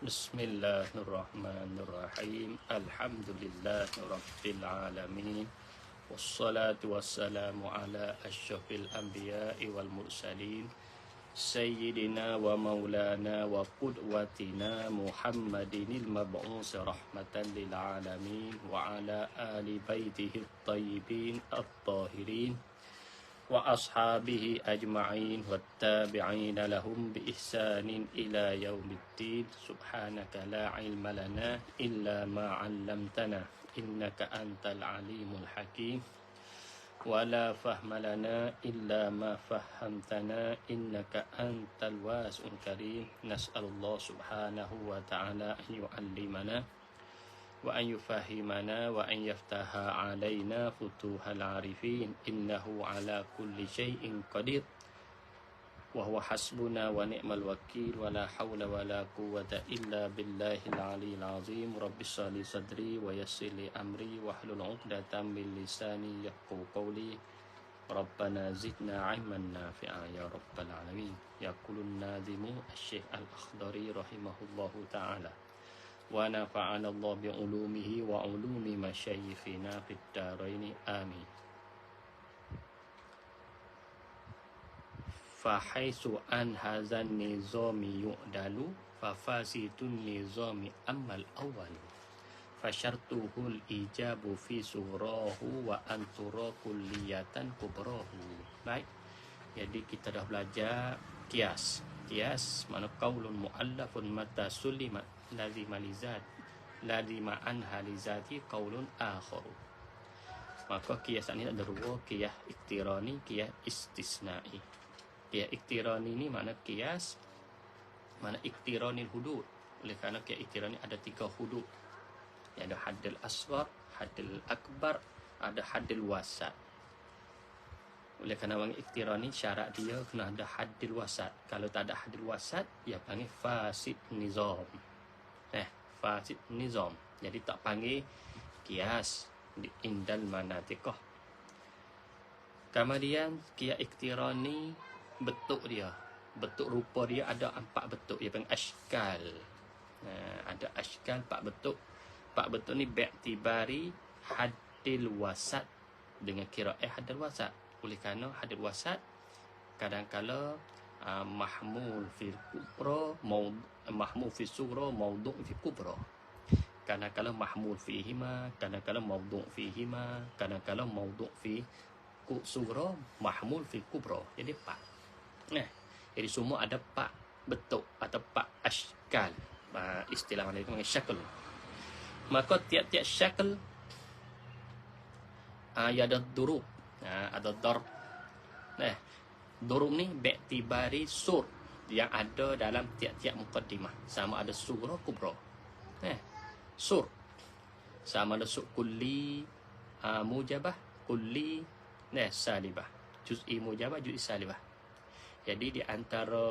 Bismillahirrahmanirrahim. Alhamdulillahirabbil alamin. Wassalatu wassalamu ala asyrafil anbiya'i wal mursalin. Sayyidina wa maulana wa qudwatina Muhammadinil mab'us rahmatan lil alamin wa ala ali baitihi at-tayyibin at-tahirin wa ashabihi ajma'in wattabi'ina lahum bi ihsanin ila yaumiddin. Subhanaka la ilma lana illa ma 'allamtana innaka antal alimul hakim wa la fahma lana illa ma fahamtana innaka antal wasi'ul karim. Nas'alullah subhanahu wa ta'ala an yu'allimana wa an yufahimana wa an yaftaha alaina futuhal arifin innahu ala kulli syai'in qadir wa huwa hasbuna wa ni'mal wakil wa la hawla wa la quwwata illa billahil aliyyil azim. Rabbis shrah li sadri wa yassir li amri wahlul 'uqdatam min lisani yafqahu qawli. Rabbana zidna 'ilman nafi'a ya rabbal alamin. Yaqulun nazimu asy-syekh al-Akhdari rahimahullahu ta'ala wa nafa'ana Allah bi ulumihi wa ulumi masyayikhina fid daraini amin. Fa haitsu an hadzan nizami yu'dalu fa fasitun nizami ammal awwal fa syartuhul ijabu fi surahu wa antura kulliyatan kubrahu. Baik, jadi kita dah belajar kias. Kias mana qaulun muallafun mata sulimat lazima lizat lazima anha lizati qaulun akhar. Maka kiasan ini ada dua, kias iktirani, kias istisnai. Kias iktirani ini mana kias mana iktiranil hudud. Oleh kerana kias iktirani ada 3 hudud. Ada haddul asghar, haddul akbar, ada haddul wasat. Oleh kerana panggil iktirani, syarat dia kena ada haddul wasat. Kalau tak ada haddul wasat, dia panggil fasid nizam. Fasid nizam. Jadi tak panggil kias di indal manatiqah. Kemudian kias iktirani bentuk dia, bentuk rupa dia ada 4 bentuk. Dia panggil ashkal. Ada ashkal 4 bentuk. 4 bentuk ni bi'tibari haddil wasat dengan qiraah haddil wasat. Oleh kerana haddil wasat kadang-kala mahmul fil kubra, mahmul fi sughra, mawdu' fi kubra. Kadang-kala mahmul fihima, kadang-kala mawdu' fihima, kadang-kala mawdu' fi sughra, mahmul fi kubra. Jadi 4. Jadi semua ada 4 bentuk atau 4 ashkal. Istilah mana itu panggil syakl. Maka tiap-tiap syakl ada durub, ada darb. Durub ni bi'tibari sur yang ada dalam tiap-tiap muqaddimah. Sama ada sughra, kubra. Sur sama ada sur kulli, mujabah, kulli, salibah, juz'i mujabah, juz'i salibah. Jadi di antara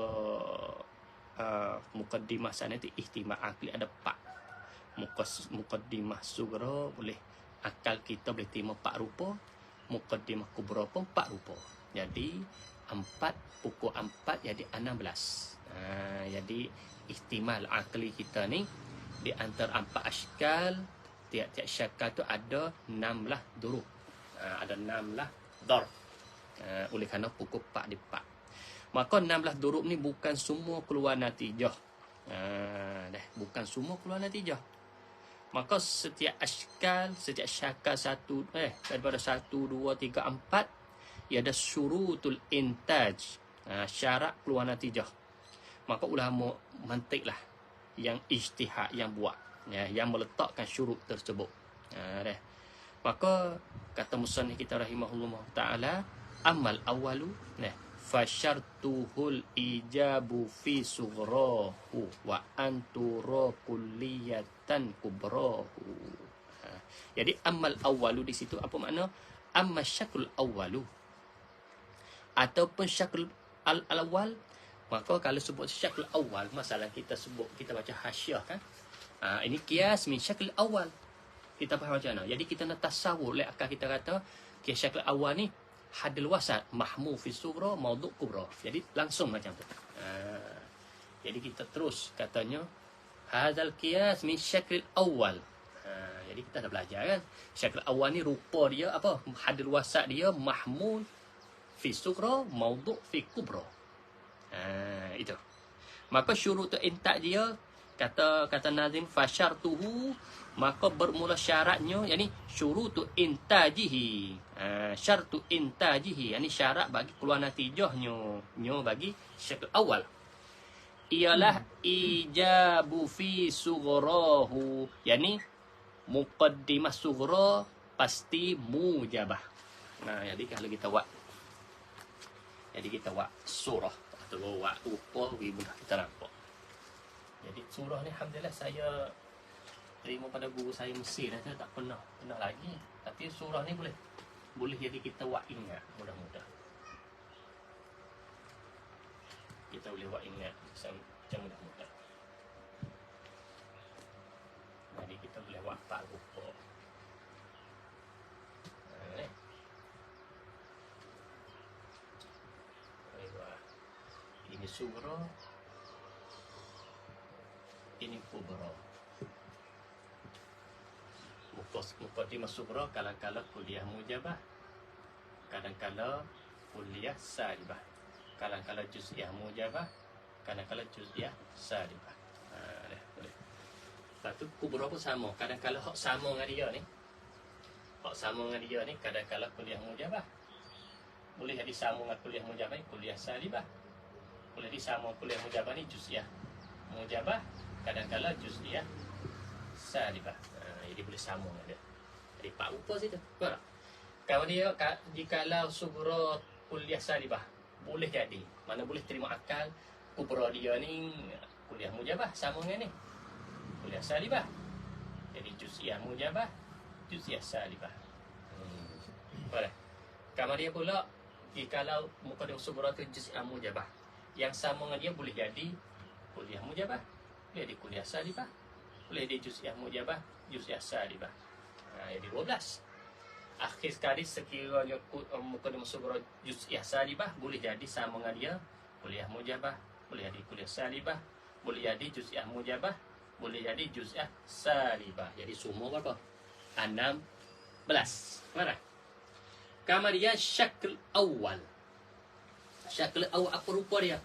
muqaddimah sana itu ihtimal akli ada 4. Muqaddimah sughra boleh akal kita boleh terima 4 rupa. Muqaddimah kubra pun 4 rupa. Jadi 4 pukul 4 jadi 16. Jadi ihtimal akli kita ni di antara 4 ashkal, tiap-tiap syakal tu ada 16 durub. Ada 16 darb. Oleh kerana pukul 4 di 4. Maka 16 durub ni bukan semua keluar natijah. Bukan semua keluar natijah. Maka setiap ashkal, setiap syakal satu daripada 1, 2, 3, 4 ia ada syurutul intaj, syarat keluar natijah. Maka ulama mantiklah yang ijtihad, yang buat, yang meletakkan syurut tersebut. Maka kata musannif kita rahimahullah taala, amal awalu fasyartuhul ijabu fi sughrahu wa antura kulliyatan kubrahu. Jadi amal awalu di situ apa makna? Amma syakl awalu ataupun syakl al-awwal. Maka kalau sebut syakl awal, masalah kita sebut, kita baca hasyiah kan, ini kias min syakl awal. Kita faham macam mana? Jadi kita nak tasawur, oleh akal kita kata kias syakl awal ni hadil wasat, mahmul fi sughra, mawdu' kubra. Jadi langsung macam tu. Jadi kita terus katanya Hadzal qiyas min syakl awal. Jadi kita dah belajar kan. Syakl awal ni rupa dia apa? Hadil wasat dia mahmul fi sughra, maudhu' fi kubra. Itu. Maka syurutul intak dia kata nazim fasyartuhu, maka bermula syaratnya yakni syurutu intajihi. Syartu intajihi yakni syarat bagi keluar natijahnya bagi syakl awal ialah ijabu fi sughrahu, yakni muqaddimah sughra pasti mujabah. Nah, jadi kalau kita buat surah atau buat rupa mudah kita nampak. Jadi surah ni alhamdulillah saya terima pada guru saya Mesir, saya tak pernah lagi. Tapi surah ni boleh jadi kita buat ingat mudah-mudah. Kita boleh buat ingat macam mudah-mudah. Jadi kita boleh buat tak rupa. Ini surah, ini kubra. Muqaddimah surah kadang-kala kuliah mujabah, kadang-kala kuliah salibah, kadang-kala juz'iyah mujabah, kadang-kala juz'iyah salibah. Boleh. Lepas tu kubra pun sama. Kadang-kala hak sama dengan dia ni. Kadang-kala kuliah mujabah. Boleh jadi sama dengan kuliah mujabah ni kuliah salibah. Boleh disama kuliah mujabah ni juz'iyah mujabah, kadang-kala juz'iyah salibah. Jadi boleh sama dengan dia. Jadi pak rupa situ. Betul tak? Kalau dia jikalau sughra kuliah salibah, boleh jadi. Mana boleh terima akal kubra dia ni kuliah mujabah sama dengan ni. Kuliah salibah. Jadi juz'iyah mujabah, juz'iyah salibah. Boleh. Kalau dia pula jikalau muqaddimah sughra tu juz'iyah mujabah, yang sama dengan dia boleh jadi kuliah mujabah, boleh jadi kuliah salibah, boleh jadi juz'iyah mujabah, juz'iyah salibah. Jadi 12. Akhir sekali sekiranya muqaddimah sughra juz'iyah salibah, boleh jadi sama dengan dia kuliah mujabah, boleh jadi kuliah salibah, boleh jadi juz'iyah mujabah, boleh jadi juz'iyah salibah. Jadi semua berapa? 16. Mana? Kemudian syakl awal. Syakl awal apa rupa dia?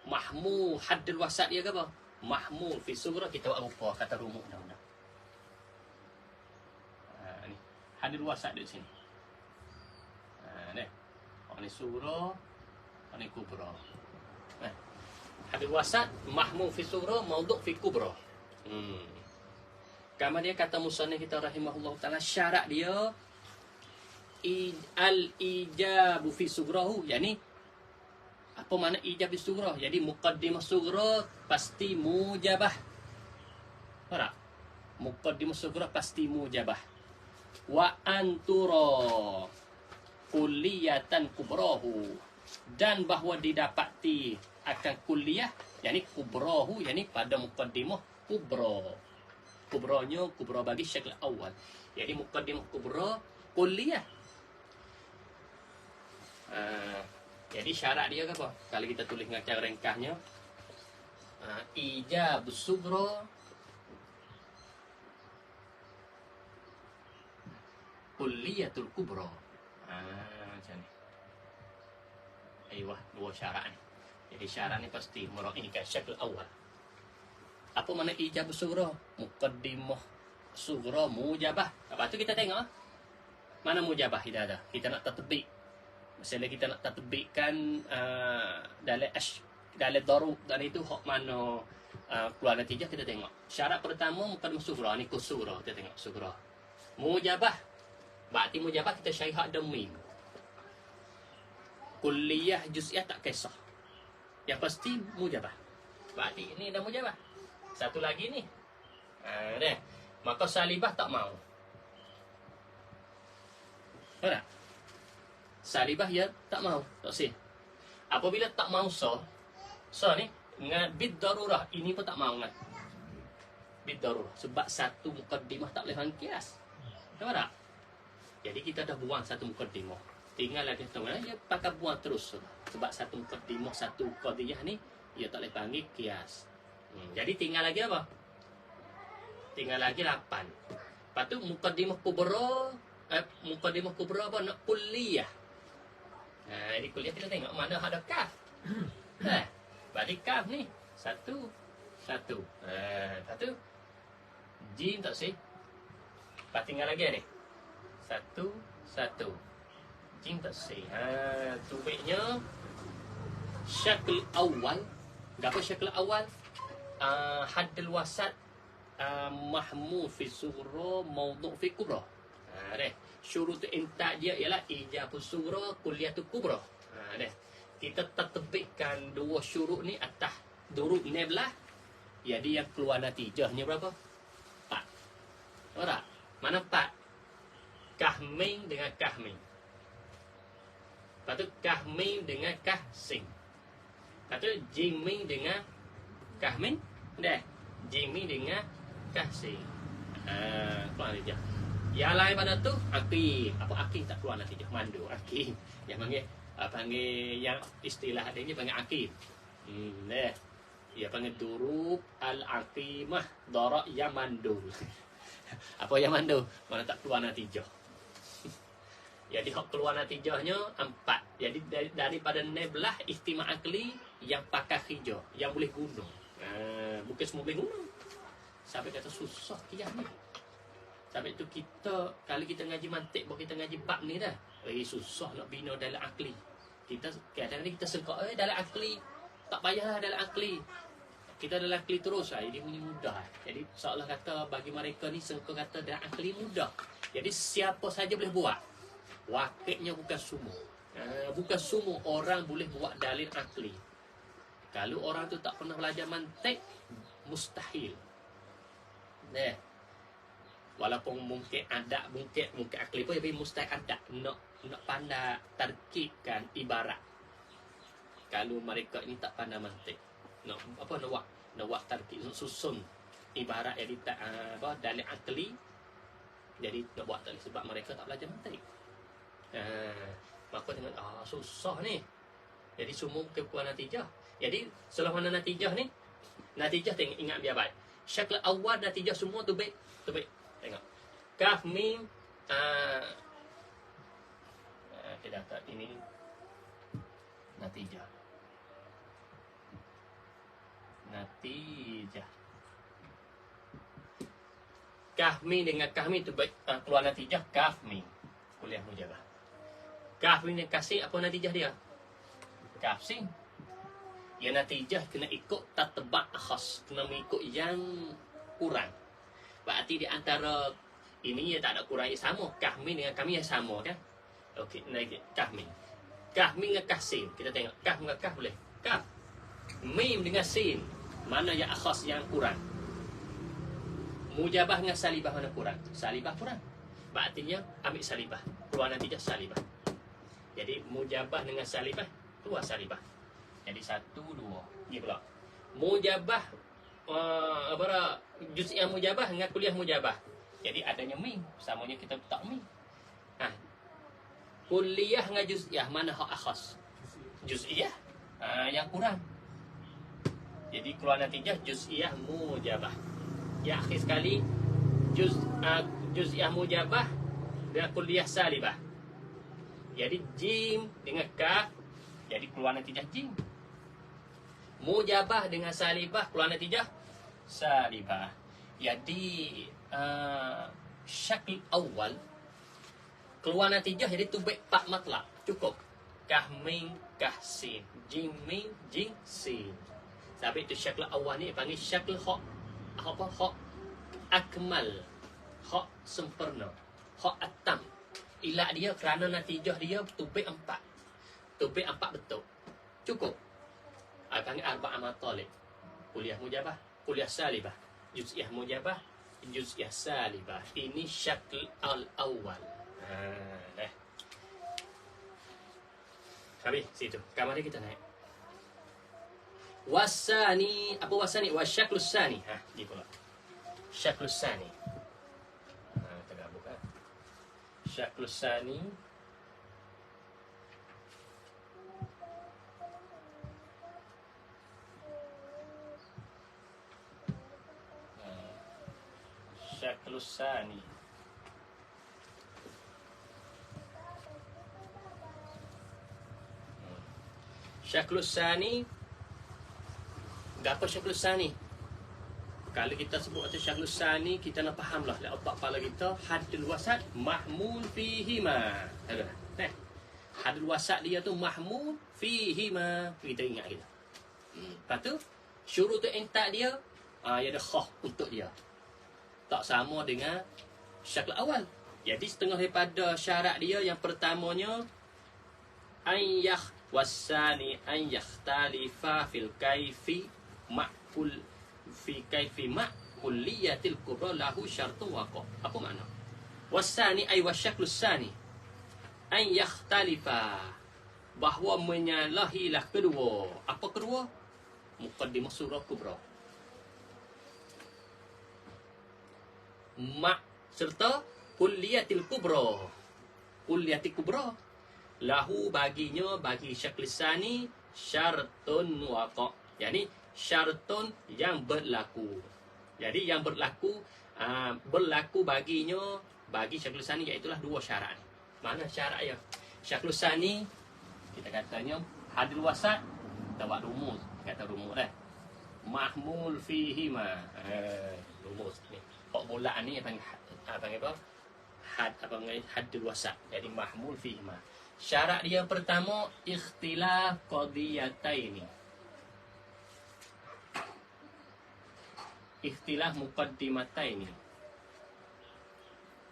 Mahmul haddul wasat dia ke apa? Mahmul fi sughra, kita buat rupa kata rumus dah. Ni haddul wasat di sini. Ni. Ni sughra, ni kubra. Haddul wasat mahmul fi sughra, maudhu' fi kubra. Kemudian kata musannif kita rahimahullah taala syarat dia al-ijabu fi sughrahu, yakni apa makna ijab fi sughra? Jadi muqaddimah sughra pasti mujabah. Faham? Muqaddimah sughra pasti mujabah. Wa antura kulliyatan kubrahu, dan bahawa didapati akan kuliah, yakni kubrahu, yakni pada muqaddimah kubra. Kubranya kubra bagi syakl awal. Jadi muqaddimah kubra kuliah. Jadi syarat dia apa? Kalau kita tulis dengan cara ringkasnya, ijab sughra kulliyatul kubra. Macam ni. Aiyah, dua syarat ni. Jadi syarat ni pasti meraihkan syakl awal. Apa makna ijab sughra? Muqaddimah sughra mujabah. Lepas tu kita tengok mana mujabah kita ada. Kita nak tatbik. Misalnya kita nak tatbikkan dalam darub dan itu hak mana keluar natijah, kita tengok. Syarat pertama muqaddimah sughra ni sughra, kita tengok sughra. Mujabah. Berarti mujabah kita syarih hak mim. Kulliyah juz'iyah tak kisah. Yang pasti mujabah. Berarti ini dah mujabah. Satu lagi ni. Ni. Maka salibah tak mau. Betul tak? Salibah ya tak mau, tak sih. Apabila tak mau so ni dengan bid darurah, ini pun tak mau kan. Bid darurah sebab satu muqaddimah tak boleh kias. Tahu tak? Jadi kita dah buang satu muqaddimah. Tinggal lagi tahu ya pakai buang terus sebab satu muqaddimah satu qadiyah ni ia tak boleh panggil kias. Jadi tinggal lagi apa? Tinggal lagi 8. Lepas tu muqaddimah kubra apa nak kuliah. Di kuliah kita tengok mana ada kaf. Berarti kaf ni satu. Lepas tu jim tak sih. Lepas tinggal lagi ni. Satu. Jim tak sih. Tubiknya syakl awal. Apa syakl awal? Haddul wasat mahmud fi sughra mawdu' fi kubra. Syurut intak dia ialah ijabus sughra kuliyatul kubra. Kita tatbikkan dua syurut ni atas durub neblah. Jadi yang keluar natijahnya berapa? 4. Ora? Mana 4? Kahming dengan kahming. Lepas tu kahming dengan kahsing. Lepas tu jiming dengan kahming. Jiming dengan kahsing. Keluar natijah. Yang lain pada tu akil. Apa akil tak keluar natijah? Mandu. Akil. Yang panggil yang istilah dia panggil akil. Dia panggil durub al-aqimah darak yang mandul. Apa yang mandul? Mana tak keluar natijah. Jadi hak keluar natijahnya 4. Jadi daripada neblah istimah akli yang pakai hijau, yang boleh guna. Bukan semua boleh guna. Sampai kata susah kiyah ni. Sampai tu kita kalau kita ngaji mantik, baru kita ngaji bab ni dah. Susah nak bina dalam akli. Kita kadang-kadang kita sengkak dalam akli. Tak payahlah dalam akli. Kita dalam akli terus. Jadi punya mudah. Jadi seolah kata bagi mereka ni sengkak kata dalam akli mudah. Jadi siapa saja boleh buat. Wakilnya bukan semua. Bukan semua orang boleh buat dalil akli. Kalau orang tu tak pernah belajar mantik, mustahil. Walaupun mungkin ada mungkin akli pun, tapi mustahil ada nak pandai tarkibkan ibarat. Kalau mereka ini tak pandai mantik, nak buat tarkib, susun ibarat jadi tak dalil akli, jadi nak buat tadi sebab mereka tak belajar mantik. Maka tengok susah ni. Jadi semua keluar natijah. Jadi setelah mana natijah ni, natijah tengok ingat biar baik. Syakl awal natijah semua tu baik. Tengok. Kaf mim kita dapat ini natijah. Kahmi dengan kahmi tu baik keluar natijah kahmi. Kuliah mujabah. Kahmi dengan kasih apa natijah dia? Kasih. Ya natijah kena ikut tatbak khas, kena mengikut yang kurang. Berarti di antara ini ya tak ada kurang, yang sama. Kahmi dengan kami yang sama kan? Okey, naik kahmi. Kahmi dengan kahsin. Kita tengok kah dengan kah boleh. Kah. Mim dengan sin. Mana yang khas yang kurang? Mujabah dengan salibah mana kurang? Salibah kurang. Berartinya ambil salibah. Keluar natijah salibah. Jadi mujabah dengan salibah, keluar salibah. Jadi 1, 2. Ni pula. Mujabah juz'iyah mujabah dengan kuliah mujabah. Jadi adanya mim, samanya kita tak mim. Kuliah dengan juz'iyah mana hak akhas? Juz'iyah yang kurang. Jadi keluar natijah juz'iyah mujabah. Yang akhir sekali juz'iyah mujabah dengan kuliah salibah. Jadi jim dengan kaf, jadi keluar natijah jim. Mujabah dengan salibah keluar natijah salibah. Jadi syakl awal keluar natijah jadi tubik 4 matlab cukup. Kah mim kah sin, jim mim jim sin. Sampai itu syakl awal ni panggil syakl hak akmal, hak sempurna, hak atam. Ilat dia kerana natijah dia tubik 4. Tubik 4 betul. Cukup. Panggil arba'ah matalib. Kuliah mujabah, kuliah salibah, juz'iyah mujabah, juz'iyah salibah. Ini syakl al-awwal. Dah. Habis situ. Kamar kita naik. Wasani, apa wasani? Wasyaklus sani. Ni pula. Syaklus sani. Tengah buka. Syaklus sani. syaklus sani. Syaklus sani, apa syaklus sani? Kalau kita sebut atas syaklus sani, kita nak faham lah otak kepala kita, hadul wasat mahmul fihima. Hadul wasat dia tu mahmul fihima. Kita ingat kita. Lepas tu syurut intak dia dia ada khah untuk dia. Tak sama dengan syaklus awal. Jadi setengah daripada syarat dia, yang pertamanya ayyah wasani an yakhtalifa fil kaifi ma'kul fi kaifi ma'kulliyatil kubra lahu syartun waqa. Apa makna? Wasani ay wasyaklus sani an yakhtalifa, bahawa menyalahilah kedua. Apa kedua? Muqaddimah surah kubra. Ma serta kulliyatil kubra. Kulliyatil kubra lahu baginya, bagi syaklus sani syartun waqa. Yani syartun yang berlaku. Jadi yang berlaku baginya, bagi syaklus sani, iaitulah dua syarat. Mana syarat ya? Syaklus sani kita katanya hadil wasat, kita buat rumus, kata rumus dah. Mahmul fihi ma. Rumus ni. Hak bulat ni panggil apa? Hadil wasat. Jadi mahmul fihi ma. Syarat dia pertama ikhtilaf qadiyataini. Ikhtilaf muqaddimataini.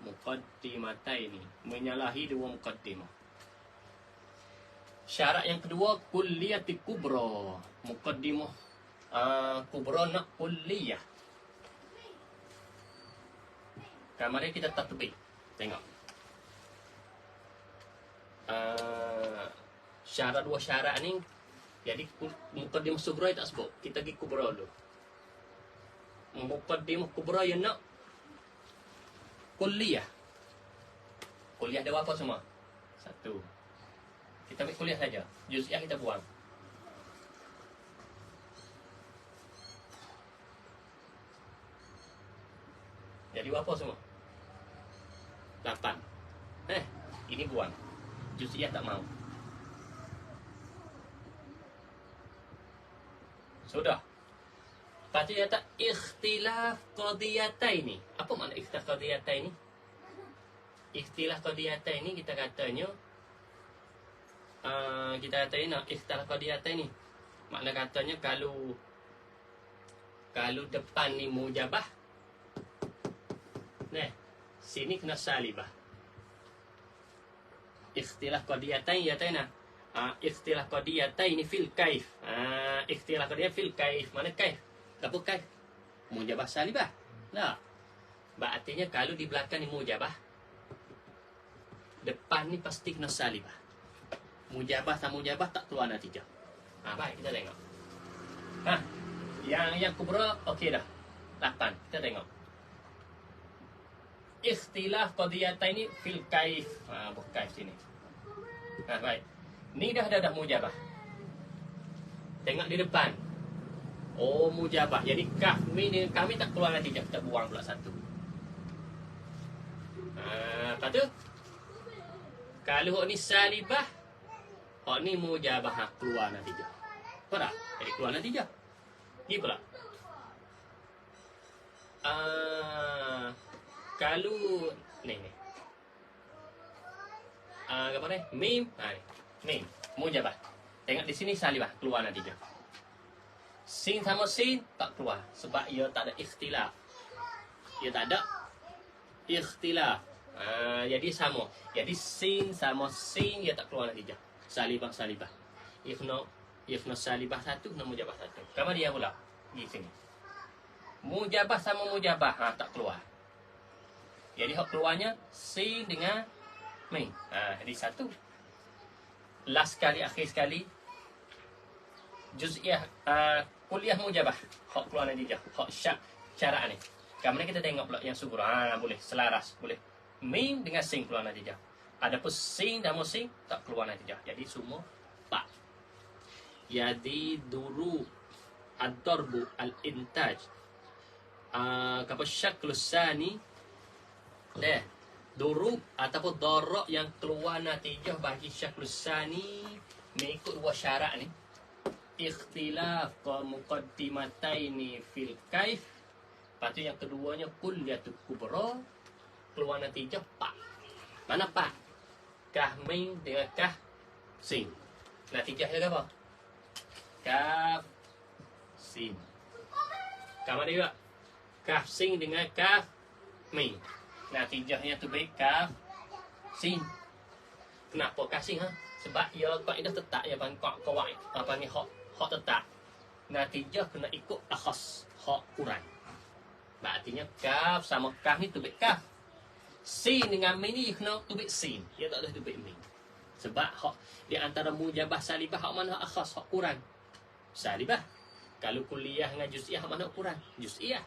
Muqaddimataini, menyalahi dua muqaddimah. Syarat yang kedua kulliyati kubra. Muqaddimah kubra nak kulliyah. Kamar kita tatbik. Tengok. Syarat dua syarat ni, jadi muqaddimah sughra tak sebut. Kita pergi kubra dulu. Muqaddimah kubra yang nak kulliyah. Kuliah ada berapa semua? Satu. Kita ambil kuliah saja. Juz'iyah kita buang. Jadi berapa semua? 8. Ini buang. Juz'iyah tak mau. Sudah. Lepas tu dia kata ikhtilaf qadiyataini. Apa makna ikhtilaf qadiyataini? Ikhtilaf qadiyataini kita katanya ikhtilaf qadiyataini. Makna katanya kalau depan ni mujabah, sini kena salibah. Ikhtilaf qadiyatain yataina. Ikhtilaf qadiyataini fil kaif. Ikhtilaf qadiyat fil kaif. Mana kaif? Apa kaif? Mujabah salibah. Nah. Artinya kalau di belakang ni mujabah, depan ni pasti kena salibah. Mujabah sama mujabah tak keluar natijah. Baik, kita tengok. Yang kubra okey dah. 8. Kita tengok. Ikhtilaf qadiyataini fil kaif. Bukan sini. Baik. Ni dah mujabah. Tengok di depan. Oh, mujabah. Jadi kami tak keluar natijah, kita buang pula satu. Lepas tu kalau hak ni salibah, hak ni mujabah, keluar natijah. Apa tak? Jadi keluar natijah. Ni pula. Kalau ni. Apa ni? Mim. Mim. Mujabah. Tengok di sini salibah, keluar natijah. Sin sama sin tak keluar sebab ia tak ada ikhtilaf. Ia tak ada ikhtilaf. Jadi sama. Jadi sin sama sin ia tak keluar natijah. Salibah. Ikhna salibah satu, kena mujabah satu. Kamu dia pula di sini. Mujabah sama mujabah tak keluar. Jadi hak keluarnya sin dengan min. Jadi satu. Last sekali, akhir sekali. Juz'iyah kuliah mujabah. Hak keluar natijah. Hak syarat ni. Kemudian kita tengok pula yang subur. Boleh selaras, boleh. Min dengan sin keluar natijah. Adapun sin dan sin tak keluar natijah. Jadi semua 4. Jadi duru ad-darbu al-intaj. Kapal syaklus sani Deh, durub ataupun darab yang keluar natijah bagi syaklus sani mengikut dua syarat ni. Ikhtilaf muqaddimataini fil kaif. Lepas tu yang keduanya kulliyatul kubra, keluar natijah pak. Mana pak? Kah min dengan kah sin. Natijahnya apa? Kaf sin. Kamu ada juga? Kaf sin dengan kaf min. Natijahnya tu baik kaf sin. Kenapa kaf sin? Sebab ia kaedah tetap ya bangkok kawaid. Apa ni hak tetap. Natijah kena ikut akhas hak kurang. Artinya kaf sama kaf ni tu baik kaf. Sin dengan min ni kena tu baik sin. Dia tak boleh tu baik min. Sebab hak di antara mujabah salibah hak mana hak akhas hak kurang. Salibah. Kalau kuliah dengan juz'iyah hak mana hak kurang? Juz'iyah.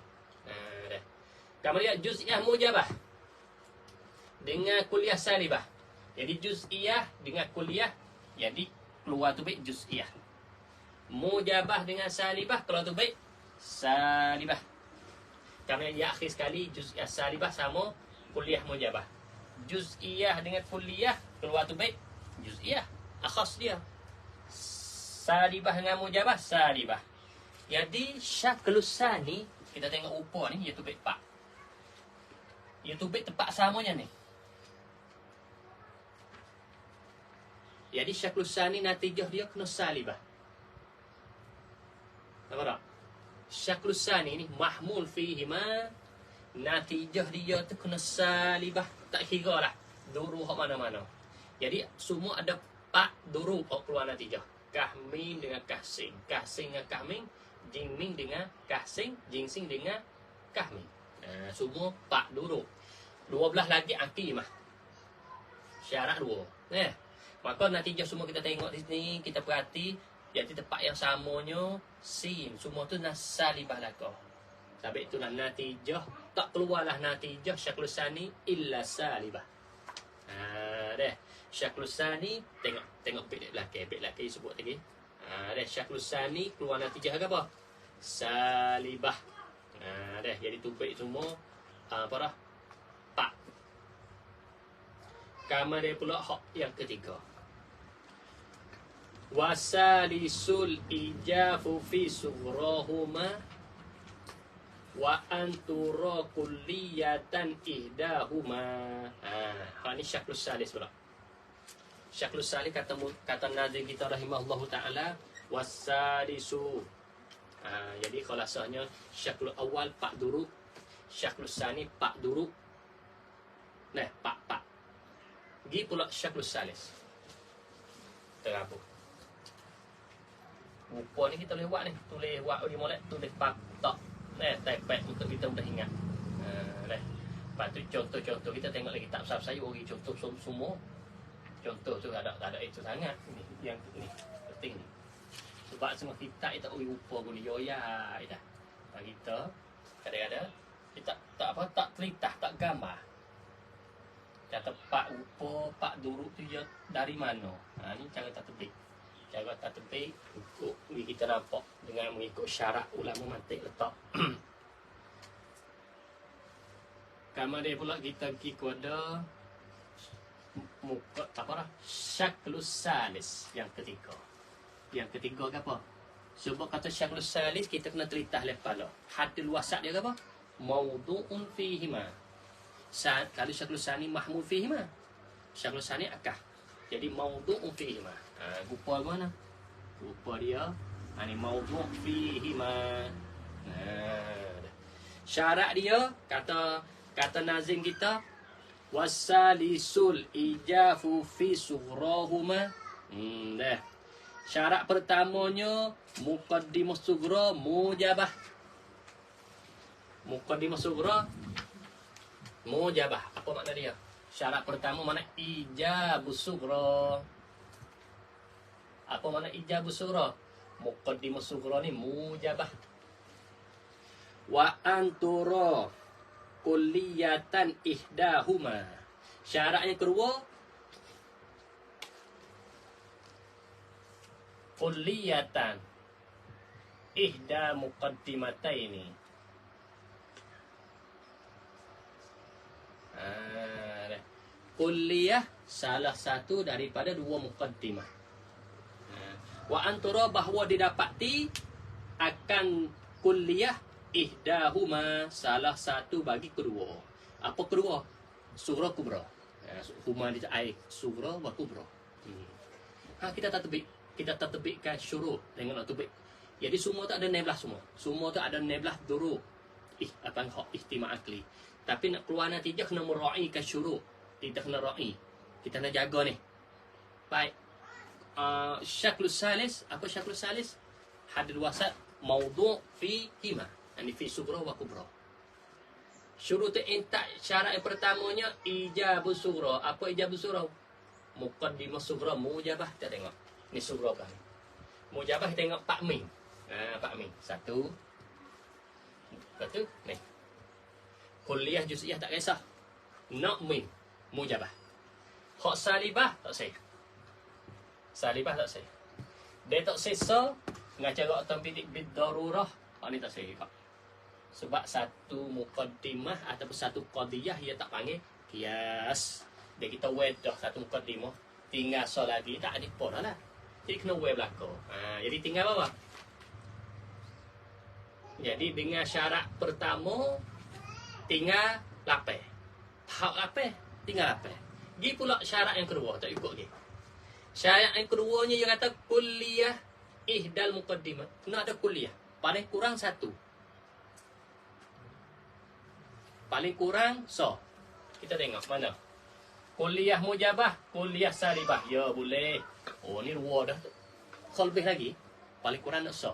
Dah. Kamu lihat juz'iyah mujabah dengan kuliah salibah. Jadi juz'iyah dengan kuliah, jadi keluar tu baik juz'iyah. Mujabah dengan salibah, keluar tu baik salibah. Kamu yang akhir sekali juz'iyah salibah sama kuliah mujabah. Juz'iyah dengan kuliah, keluar tu baik juz'iyah. Akhas dia. Salibah dengan mujabah, salibah. Jadi syaklus sani, kita tengok upah ni, iaitu baik pak. Iaitu baik tempat samanya ni. Jadi syaklus sani natijah dia kena salibah. Nampak tak? Syaklus sani ni mahmul fihi ma, natijah dia tu kena salibah. Tak kira lah duru hak mana-mana. Jadi semua ada pak duru hak keluar natijah. Kah min dengan kah sin. Kah sin dengan kah min. Jing min dengan kah sin. Jing sin dengan kah min. Semua pak duru. 12 lagi akimah. Syarat 2. Maka natijah semua kita tengok di sini, kita perhati, jadi tempat yang samanya sin, semua tu salibah lakah. Sebab itulah natijah, tak keluarlah natijah syaklus sani illa salibah. Deh, syaklus sani tengok bait lelaki sebut lagi. Deh, syaklus sani keluar natijah apa? Salibah. Deh, jadi tu bait semua apa dah? Pak. Kamar dia pula hak yang ketiga. Wasalisul ijafu fi sugrahuma wa antura kulliyatan ihdahuma. Ni syaklus salis pula. Syaklus salis kata nazim kita rahimahullahu taala wasalisu. Jadi khulasahnya syaklul awal pak duruk, syaklus sani pak duruk. Nah, pak. Gi pula syaklus salis. Terabuk. Rupa ni kita boleh buat ni. Tulis buat di molek, tulis pak tak. Type untuk kita mudah ingat. Lepas tu contoh-contoh kita tengok lagi tak besar saya bagi contoh semua. Contoh tu tak ada itu sangat. Ni yang ni penting ni. Sebab semua kita itu rupa guna yoya dah. Kita kadang-kadang kita tak cerita, tak gambar. Kata pak rupa, pak duruk tu dia dari mana? Ni cara tertebik. Cara tertebik untuk kita nampak dengan mengikut syarat ulama mantik letak. Kemudian pula kita pergi kepada muka apa dah? Syaklus salis yang ketiga. Yang ketiga ke apa? Sebab kata syaklus salis kita kena cerita lepas lah. Hadil wasat dia ke apa? Maudu'un fihima. Kalau syaklus sani mahmul fihima. Syaklus sani akah. Jadi maudu'un fihima. Rupa mana? Rupa dia ni maudu' fihima. Syarat dia kata nazim kita wasalisul ijafu fi sughrahuma. Dah. Syarat pertamanya muqaddimah sughra mujabah. Muqaddimah sughra mujabah. Apa makna dia? Syarat pertama mana ijabus sughra. Apa makna ijabus sughra? Muqaddimah sughra ni mujabah. Wa antura kulliyatan ihdahuma. Syarat yang kedua kulliyatan ihda muqaddimataini. kulliyah salah satu daripada dua muqaddimah. Wa antara bahawa didapati akan kulliyah ihdahuma salah satu bagi kedua. Apa kedua? Surah kubra. Huma di ayat surah wa kubra. Kita tatbikkan syurut dengan tatbik. Jadi semua tak ada 16 semua. Semua tu ada 16 duruk. Apa ihtimam akli. Tapi nak keluar natijah kena meraihkan syurut. Kita kena raih. Kita nak jaga ni. Baik. Syaklus salis, apa syaklus salis? Hadil wasat mawdu' fi hima. Ini fi sughra wa kubra. Syurut intak syarat yang pertamanya ijabus sughra. Apa ijabus sughra? Muqaddimah sughra mujabah. Kita tengok. Ni sughra kan. Mujabah kita tengok Pak Ming. Pak Ming. Satu. Lepas tu ni. Kulliyah juz'iyah tak kisah. Nak Ming. Mujabah. Hak salibah tak sah. Salibah tak sah. Dia tak sesa dengan cara tambidik bid darurah. Ni tak sah kak. Sebab satu muqaddimah ataupun satu qadiyah ia tak panggil qiyas. Dia kita wedah satu muqaddimah tinggal so lagi tak ada apa dah. Jadi kena we belaka. Jadi tinggal apa? Jadi dengan syarat pertama tinggal lapeh. Hak lapeh tinggal lapeh. Gi pula syarat yang kedua tak ikut lagi. Syarat yang keduanya dia kata kulliyah ihdal muqaddimah. Kena ada kulliyah. Paling kurang satu. Paling kurang so. Kita tengok mana. Kulliyah mujabah, kulliyah salibah. Ya boleh. Oh ni dua dah. Kalau lebih lagi, paling kurang nak so.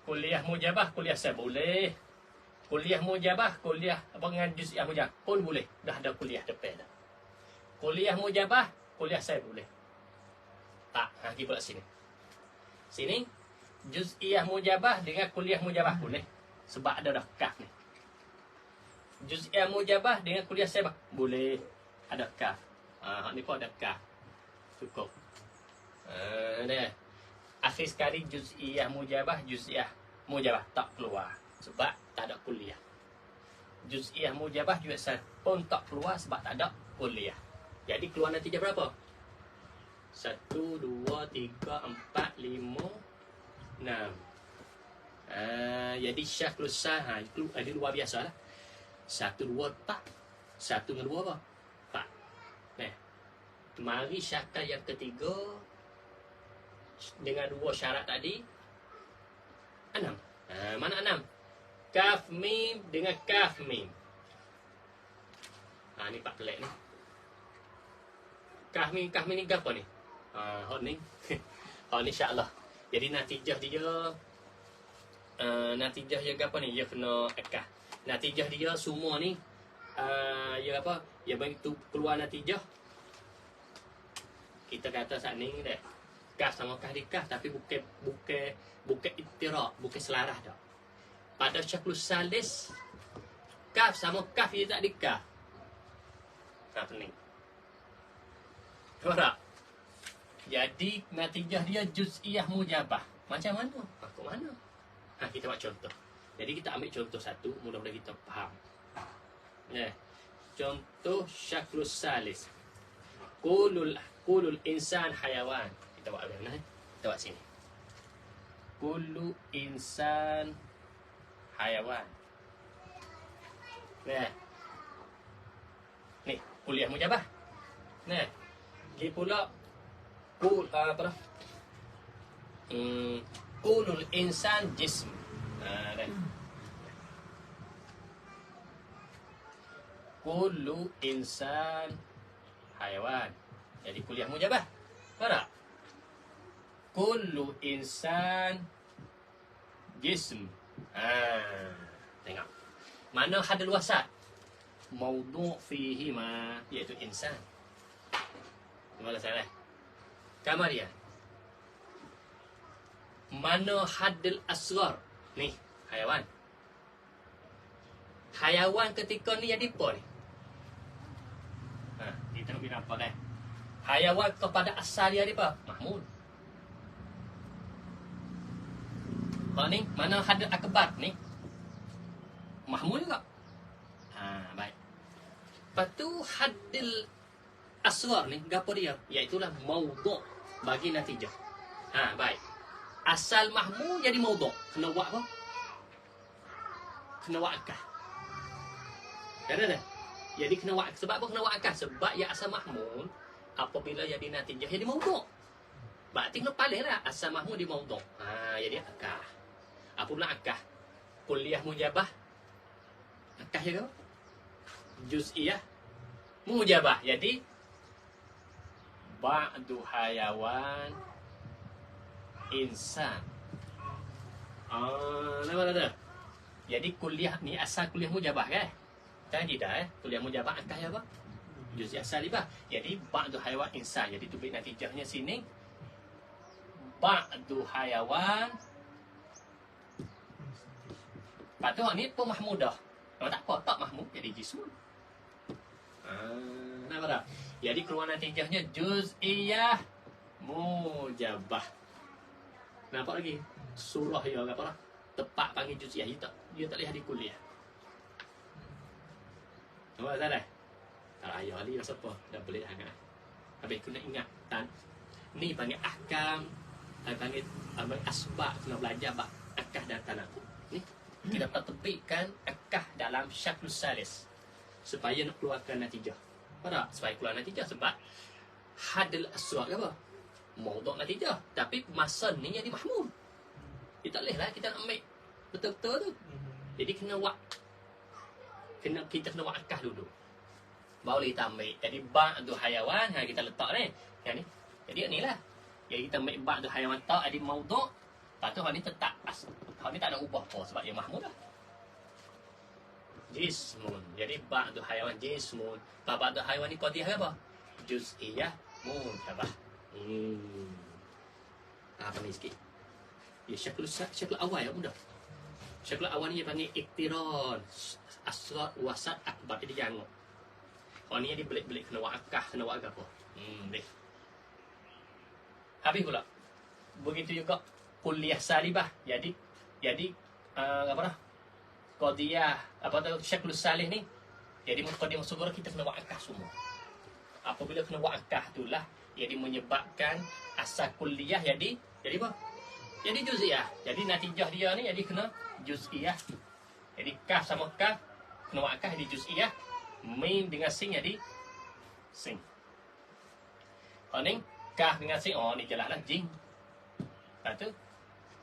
Kulliyah mujabah, kulliyah salibah. Boleh. Kulliyah mujabah, kulliyah apa dengan juz'iyah mujabah pun boleh. Dah ada kulliyah depan dah. Kuliah mujabah, kuliah saya boleh. Tak, kita pula sini. Sini, juz'iyah mujabah dengan kuliah mujabah boleh. Sebab ada dah kaf ni. Juz'iyah mujabah dengan kuliah saya boleh. Ada kaf. Ni pun ada kaf. Cukup. Dia. Akhir sekali juz'iyah mujabah tak keluar. Sebab tak ada kuliah. Juz'iyah mujabah juga pun tak keluar sebab tak ada kuliah. Jadi keluar natijah berapa? 1, 2, 3, 4, 5, 6. Jadi syaklus sah itu ada luar biasa lah. 1, 2, 4. 1 dengan 2 apa? 4. Mari syakal yang ketiga dengan 2 syarat tadi 6. Mana 6? Kaf mim dengan kaf mim. Ni 4 pelik ni. Kaf mim ni apa ni? Hak ni. Hak ni insya-Allah. Jadi natijah dia apa ni? Dia kena akah. Natijah dia semua ni dia apa? Dia bagi tu keluar natijah. Kita kata saat ni dah. Kaf sama kaf di kaf tapi bukan ittiraq, bukan selaras dah. Pada syaklus salis kaf sama kaf dia tak di kaf. Pening. Nampak? Jadi natijah dia juz'iyah mujabah. Macam mana? Aku mana? Kita buat contoh. Jadi kita ambil contoh satu, mudah-mudahan kita faham. Contoh syaklus salis. Kulul insan hayawan. Kita buat mana? Kita buat sini. Kullu insan hayawan. Ni, kuliah mujabah. Dia pula apa dah? Kulul insan jism. Kullu insan hayawan. Jadi kuliah mujabah. Faham tak? Kullu insan jism. Tengok. Mana hadal wasat? Mawdu' fihi ma, iaitu insan. Mana salah? Kamarian. Mana hadal asghar? Ni, hayawan. Hayawan ketika ni jadi apa ni? Kita nak apa dah? Hayawan kepada asal dia apa? Mahmud. Ni, mana hadal akbar ni? Mahmud juga. Baik. Lepas tu haddil asghar ni gapo dia? Iaitulah maudhu' bagi natijah. Baik. Asal mahmul jadi maudhu'. Kena buat apa? Kena buat akah. Kan? Jadi kena buat, sebab apa kena buat akah? Sebab yang asal mahmul apabila jadi natijah jadi maudhu'. Berarti kena palinglah asal mahmul di maudhu'. Jadi akah. Apa pula akah? Kuliah mujabah. Akah ya ke? Juz'iyah mujabah. Jadi ba'du hayawan insan. Nampak. Jadi kuliah ni asal kuliah mujabah kan? Tak tidak kuliah mujabah akah ya apa? Juz'iyah salibah. Jadi ba'du hayawan insan. Jadi tu bit natijahnya sini ba'du hayawan. Patut ni pun mahmudah. Kalau tak apa, tak mahmud jadi jismun. Nampak tak? Jadi keluar natijahnya juz'iyah mujabah. Nampak lagi? Surah ya apa lah? Tepat panggil juz'iyah. Dia tak lihat di kuliah. Nampak tak dah? Tak ayah ni rasa apa? Dah boleh sangat. Habis kena ingat tan. Ni panggil ahkam. Panggil asbab. Kena belajar bab akah dan tanaqud. Ni kita dapat tepikkan akah dalam syaklus salis supaya nak keluarkan natijah. Pada supaya keluar natijah sebab hadil aswaq apa? Maudhu' natijah. Tapi masa ni jadi mahmul. Kita tak boleh lah kita nak ambil betul-betul tu. Jadi kena buat. Kita kena buat akah dulu. Baru kita ambil. Jadi ba'du hayawan kita letak ni. Yang ni. Jadi ni lah. Jadi kita ambil ba'du hayawan tak ada maudhu'. Lepas tu hal ni tetap. Hal ni tak ada ubah apa sebab dia mahmud lah. Jismun. Jadi ba'du hayawan jismun. Ba'du hayawan ni qadiyah apa? Juz'iyah mujabah. Apa ni sikit? Ya syakul awal ya mudah. Syakul awal ni dia panggil iktiran. Asghar, wasat, akbar. Jadi jangan. Hal ni dia belik-belik kena buat akah, kena buat apa? Boleh. Habis pula. Begitu juga kuliah salibah. Jadi apa dah? Qadiyah apa tu syaklus salih ni. Jadi muqaddimah sughra kita kena buat akah semua. Apabila kena buat akah itulah jadi menyebabkan asal kuliah jadi apa? Jadi juz'iyah. Jadi natijah dia ni jadi kena juz'iyah. Jadi kaf sama kaf kena buat akah jadi juz'iyah. Mim dengan sin jadi sin. Ni kaf dengan sin ni jelaslah jing. Lepas tu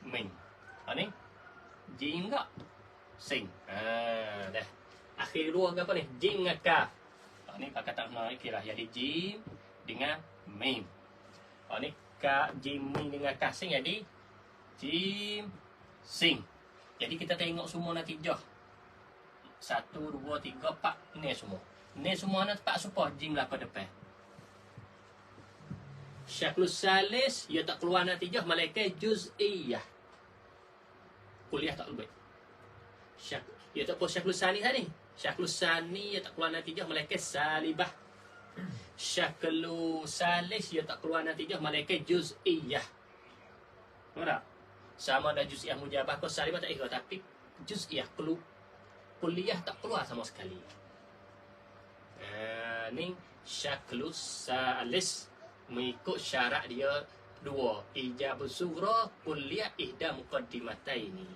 mim. Ni jing enggak? Sin. Dah. Akhir dua apa ni? Jim dengan kaf. Ni pakai tak nak kira jadi jim dengan mim. Ni kaf jim mim dengan kaf sin jadi jim sin. Jadi kita tengok semua natijah. 1 2 3 4 ni semua. Ni semua nak tak supaya jim lah pada depan. Syaklus salis ia tak keluar natijah malaikat juz'iyah. Kuliah tak lebih. Ia tak keluar syaklus sani tadi. Syaklus sani ia tak keluar natijah malaikat salibah. Syaklus salis ia tak keluar natijah malaikat juz'iyah. Nampak? Sama ada juz'iyah mujabah ke salibah tak ikut tapi juz'iyah kuliah tak keluar sama sekali. Ni syaklus salis mengikut syarat dia 2 ijab sughra kuliah ihda muqaddimataini.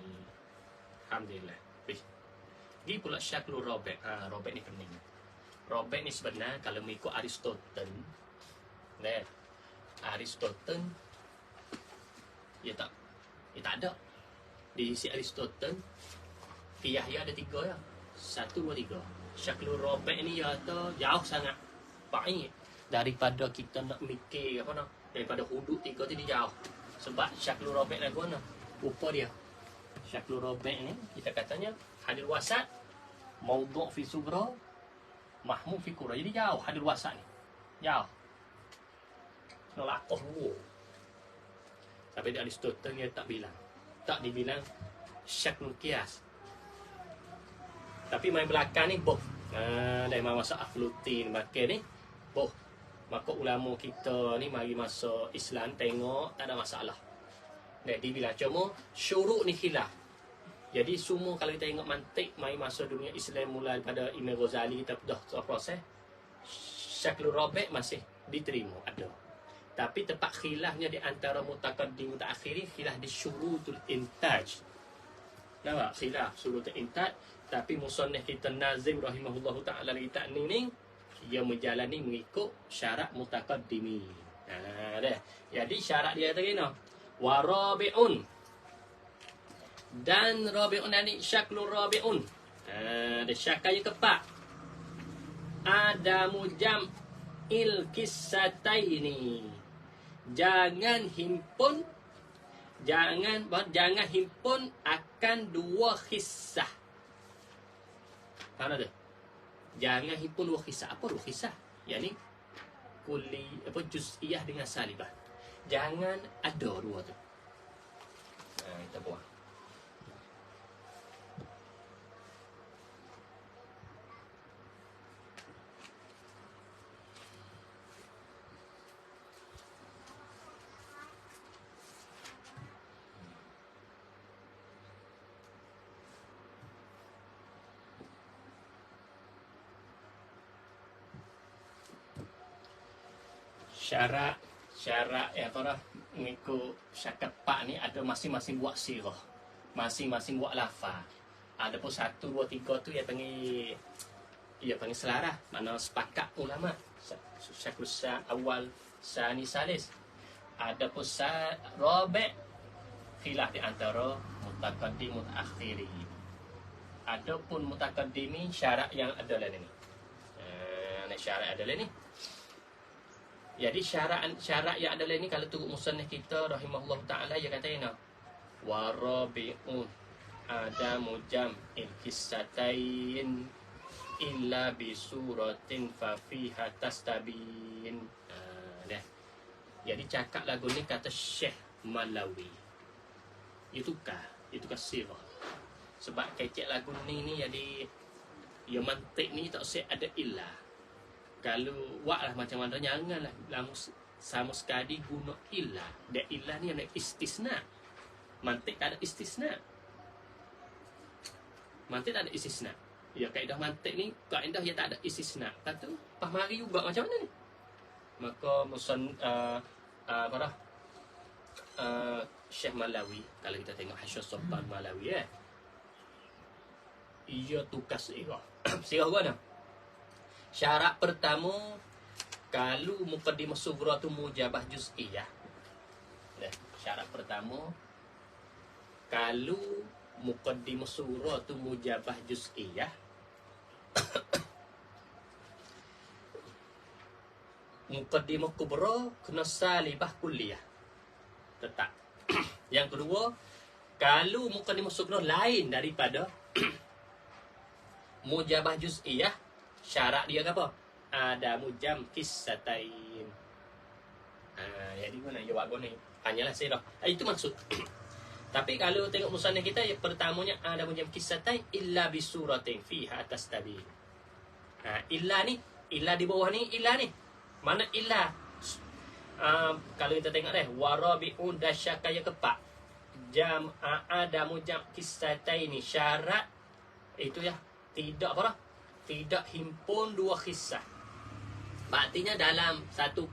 Alhamdulillah. Pergi pula syaklul rabi'. Rabi' ni penting. Rabi' ni sebenarnya kalau mengikut Aristotle, Aristotle dia tak ada. Di sisi Aristotle qiyah dia ada 3 ya. 1 2 3. Syaklul rabi' ni ya jauh sangat. Baik daripada kita nak mikir apa nak daripada hudud 3 tu dia jauh. Sebab syaklul rabi' lagu mana? Rupa dia. Syaklul rabi' ni kita katanya hadil wasat maudhu' fi sughra mahmud fi kubra. Jadi jauh hadil wasat ni. Jauh. Nak lakoh dulu. Sampai di Aristotle dia tak bilang. Tak dibilang syaklul qiyas. Tapi main belakang ni boh. Dari masa Aflutin makan ni boh. Maka ulama kita ni mari masuk Islam tengok tak ada masalah. Dia bilang cuma syuruk ni khilaf. Jadi semua kalau kita tengok mantik mai masuk dunia Islam mula daripada Imam Ghazali kita dah proses syaklul rabi' masih diterima, ada. Tapi tempat khilafnya di antara mutaqaddim mutaakhiri, khilaf di syurutul intaj. Nampak? Khilaf syurutul intaj. Tapi musannif kita Nazim rahimahullahu ta'ala kita ni ia menjalani mengikut syarat mutaqaddimin. Dah. Jadi syarat dia tadi no. Wa rabi'un. Dan rabi'un ni syaklul rabi'un. Ada syakat yang keempat. Ada mujam il kisataini. Jangan himpun akan dua kisah. Faham tak? Jangan himpun dua kisah. Apa dua kisah? Yani juz'iyah dengan salibah. Jangan ada dua tu. Kita buang. Syarat apa dah mengikut syakat pak ni ada masing-masing buat sirah, masing-masing buat lafaz. Ada pun 1, 2, 3 tu yang panggil selarah, mana sepakat ulama. Syaklul awal, sani, salis. Ada pun rabi' khilaf di antara mutaqaddim mutaakhiri. Ada pun mutaqaddimi syarat yang ada lain ni. Syarat ada lain ni. Jadi syarat yang ada lain ni kalau turut musannif kita rahimahullah ta'ala dia kata ini wa rabi'un ada mujam il kissatain illa bi suratin fa fiha tastabin. Dah. Jadi cakap lagu ni kata Syekh Malawi. Itu kah sirah. Sebab kecek lagu ni jadi ya mantik ni tak usah ada illah. Kalau buat lah macam mana, janganlah sama sekali guna ilah. Dan ilah ni ada istisna. Mantik tak ada istisna. Mantik tak ada istisna. Ya, kaedah mantik ni, kaedah yang tak ada istisna. Kata, pahmari juga macam mana ni? Maka, Syekh Malawi, kalau kita tengok Hasyah Sultan Malawi, ia tukar sirah. Sirah mana? Syarat pertama, kalau muqaddimah sughra tu mujabah juz'iyah. Syarat pertama, kalau muqaddimah sughra tu mujabah juz'iyah, muqaddimah kubra kena salibah kulliyah. Tetap. Yang kedua, kalau muqaddimah sughra lain daripada mujabah juz'iyah, syarat dia apa? Ada mujam kissatain. Jadi mana jawab gua ni? Hanyalah sirah. Itu maksud. Tapi kalau tengok musannaf kita, yang pertamanya ada mujam kissatain illa bisuratin fiha tastabin. Illa ni, illa di bawah ni, illa ni. Mana illa? Kalau kita tengok deh, warabi'un dasyaka yang keempat. Ada mujam kissatain ni syarat itu ya, tidak apa dah? Tidak himpun dua kisah. Artinya dalam satu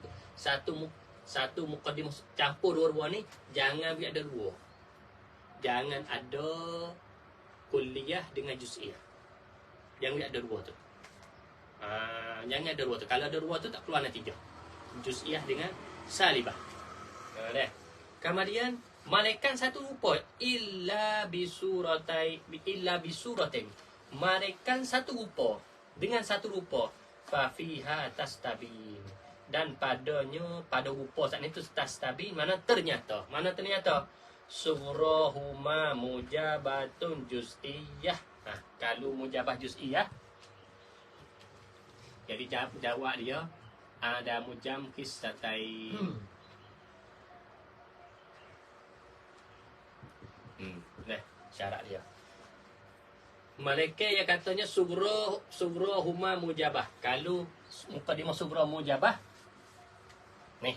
muqaddimah campur dua-dua ni, jangan biar ada dua. Jangan ada kulliyah dengan juz'iyah. Jangan biar ada dua tu. Jangan ada dua tu. Kalau ada dua tu tak keluar natijah. Juz'iyah dengan salibah. Kemudian malaikat satu rupa illa bisuratain. Malaikat satu rupa dengan satu rupa fa fiha tastabin. Dan pada rupa saat itu tastabin, mana ternyata surahuma mujabatun juz'iyah. Kalau mujabah juz'iyah, jadi jawab dia ada mujam kissatain. Syarat dia. Mereka yang katanya sughra huma mujabah. Kalau muqaddimah sughra mujabah, ni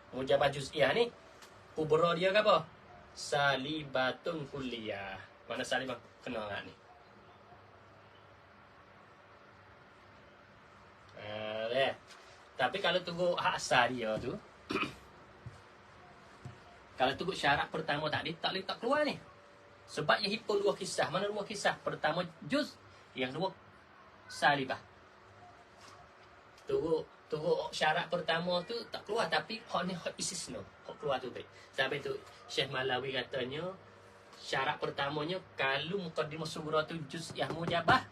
mujabah juz'iyah ni, kubra dia ke apa? Salibatun kulliyah. Mana salibah kena tak ni? Tapi kalau tunggu hak asal dia tu, kalau tunggu syarat pertama tadi, tak boleh tak keluar ni. Sebab yang himpun dua kisah. Mana dua kisah? Pertama juz, yang dua salibah. Tunggu syarat pertama tu tak keluar, tapi hak ni hak istisna. Hak keluar tu baik. Sampai tu Syekh Malawi katanya syarat pertamanya kalau muqaddimah sughra tu juz yang mujabah,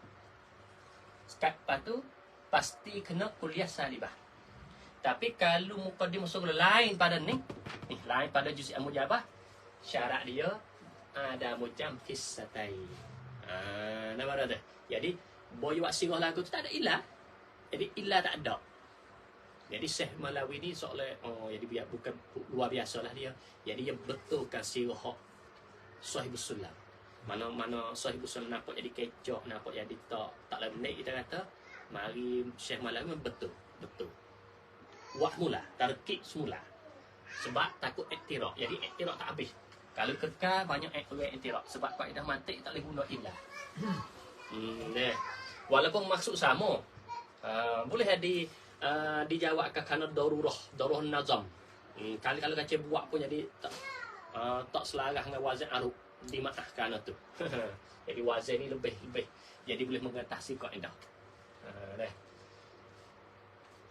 lepas tu pasti kena kuliah salibah. Tapi kalau muqaddimah sughra lain pada ni lain pada juz yang mujabah, syarat dia ada macam kissatai. Nampak tak? Jadi boy wak sirah lagu tu tak ada ilah. Jadi ilah tak ada. Jadi Syekh Malawi ni seolah jadi biar bukan luar biasa lah dia. Jadi dia betulkan sirah hak Sahibus Sulam. Mana Sahibus Sulam nampak jadi kecok, nampak jadi tak lembek kita kata. Mari Syekh Malawi betul. Wak mula, tarkib semula. Sebab takut iktiraf. Jadi iktiraf tak habis. Kalau kekal banyak iktiraf. Sebab kaedah mantik tak boleh guna ilah. Walaupun maksud sama, boleh dijawabkan kerana darurah nazam. Kalau kacau buat pun jadi tak selarah dengan wazan arub, dimaafkan tu. Jadi wazan ni lebih jadi boleh mengatasi kaedah.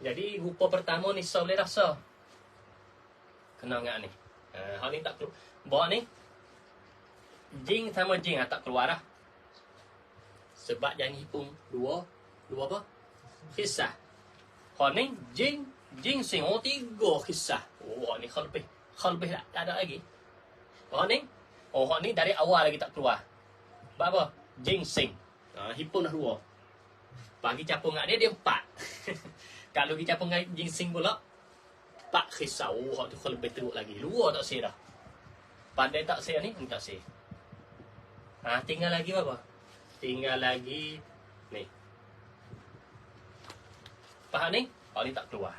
Jadi rupa pertama ni boleh rasa kena ingat ni. Hal ni tak keluar. Bawa ni jing sama jing tak keluar dah. Sebab yang hitung dua apa? Kisah. Hal ni jing sing tiga kisah. Ni hal lebih tak ada lagi. Hal ni dari awal lagi tak keluar. Sebab apa? Jing sing. Himpun dah dua. Bagi capung dengan dia empat. Kalau kita capung dengan jing sing pula, empat kisah. Tu hal lebih teruk lagi. Luar tak say dah. Pandai tak say ni? Tak say. Tinggal lagi apa? Tinggal lagi ni. Faham ni? Ni tak keluar.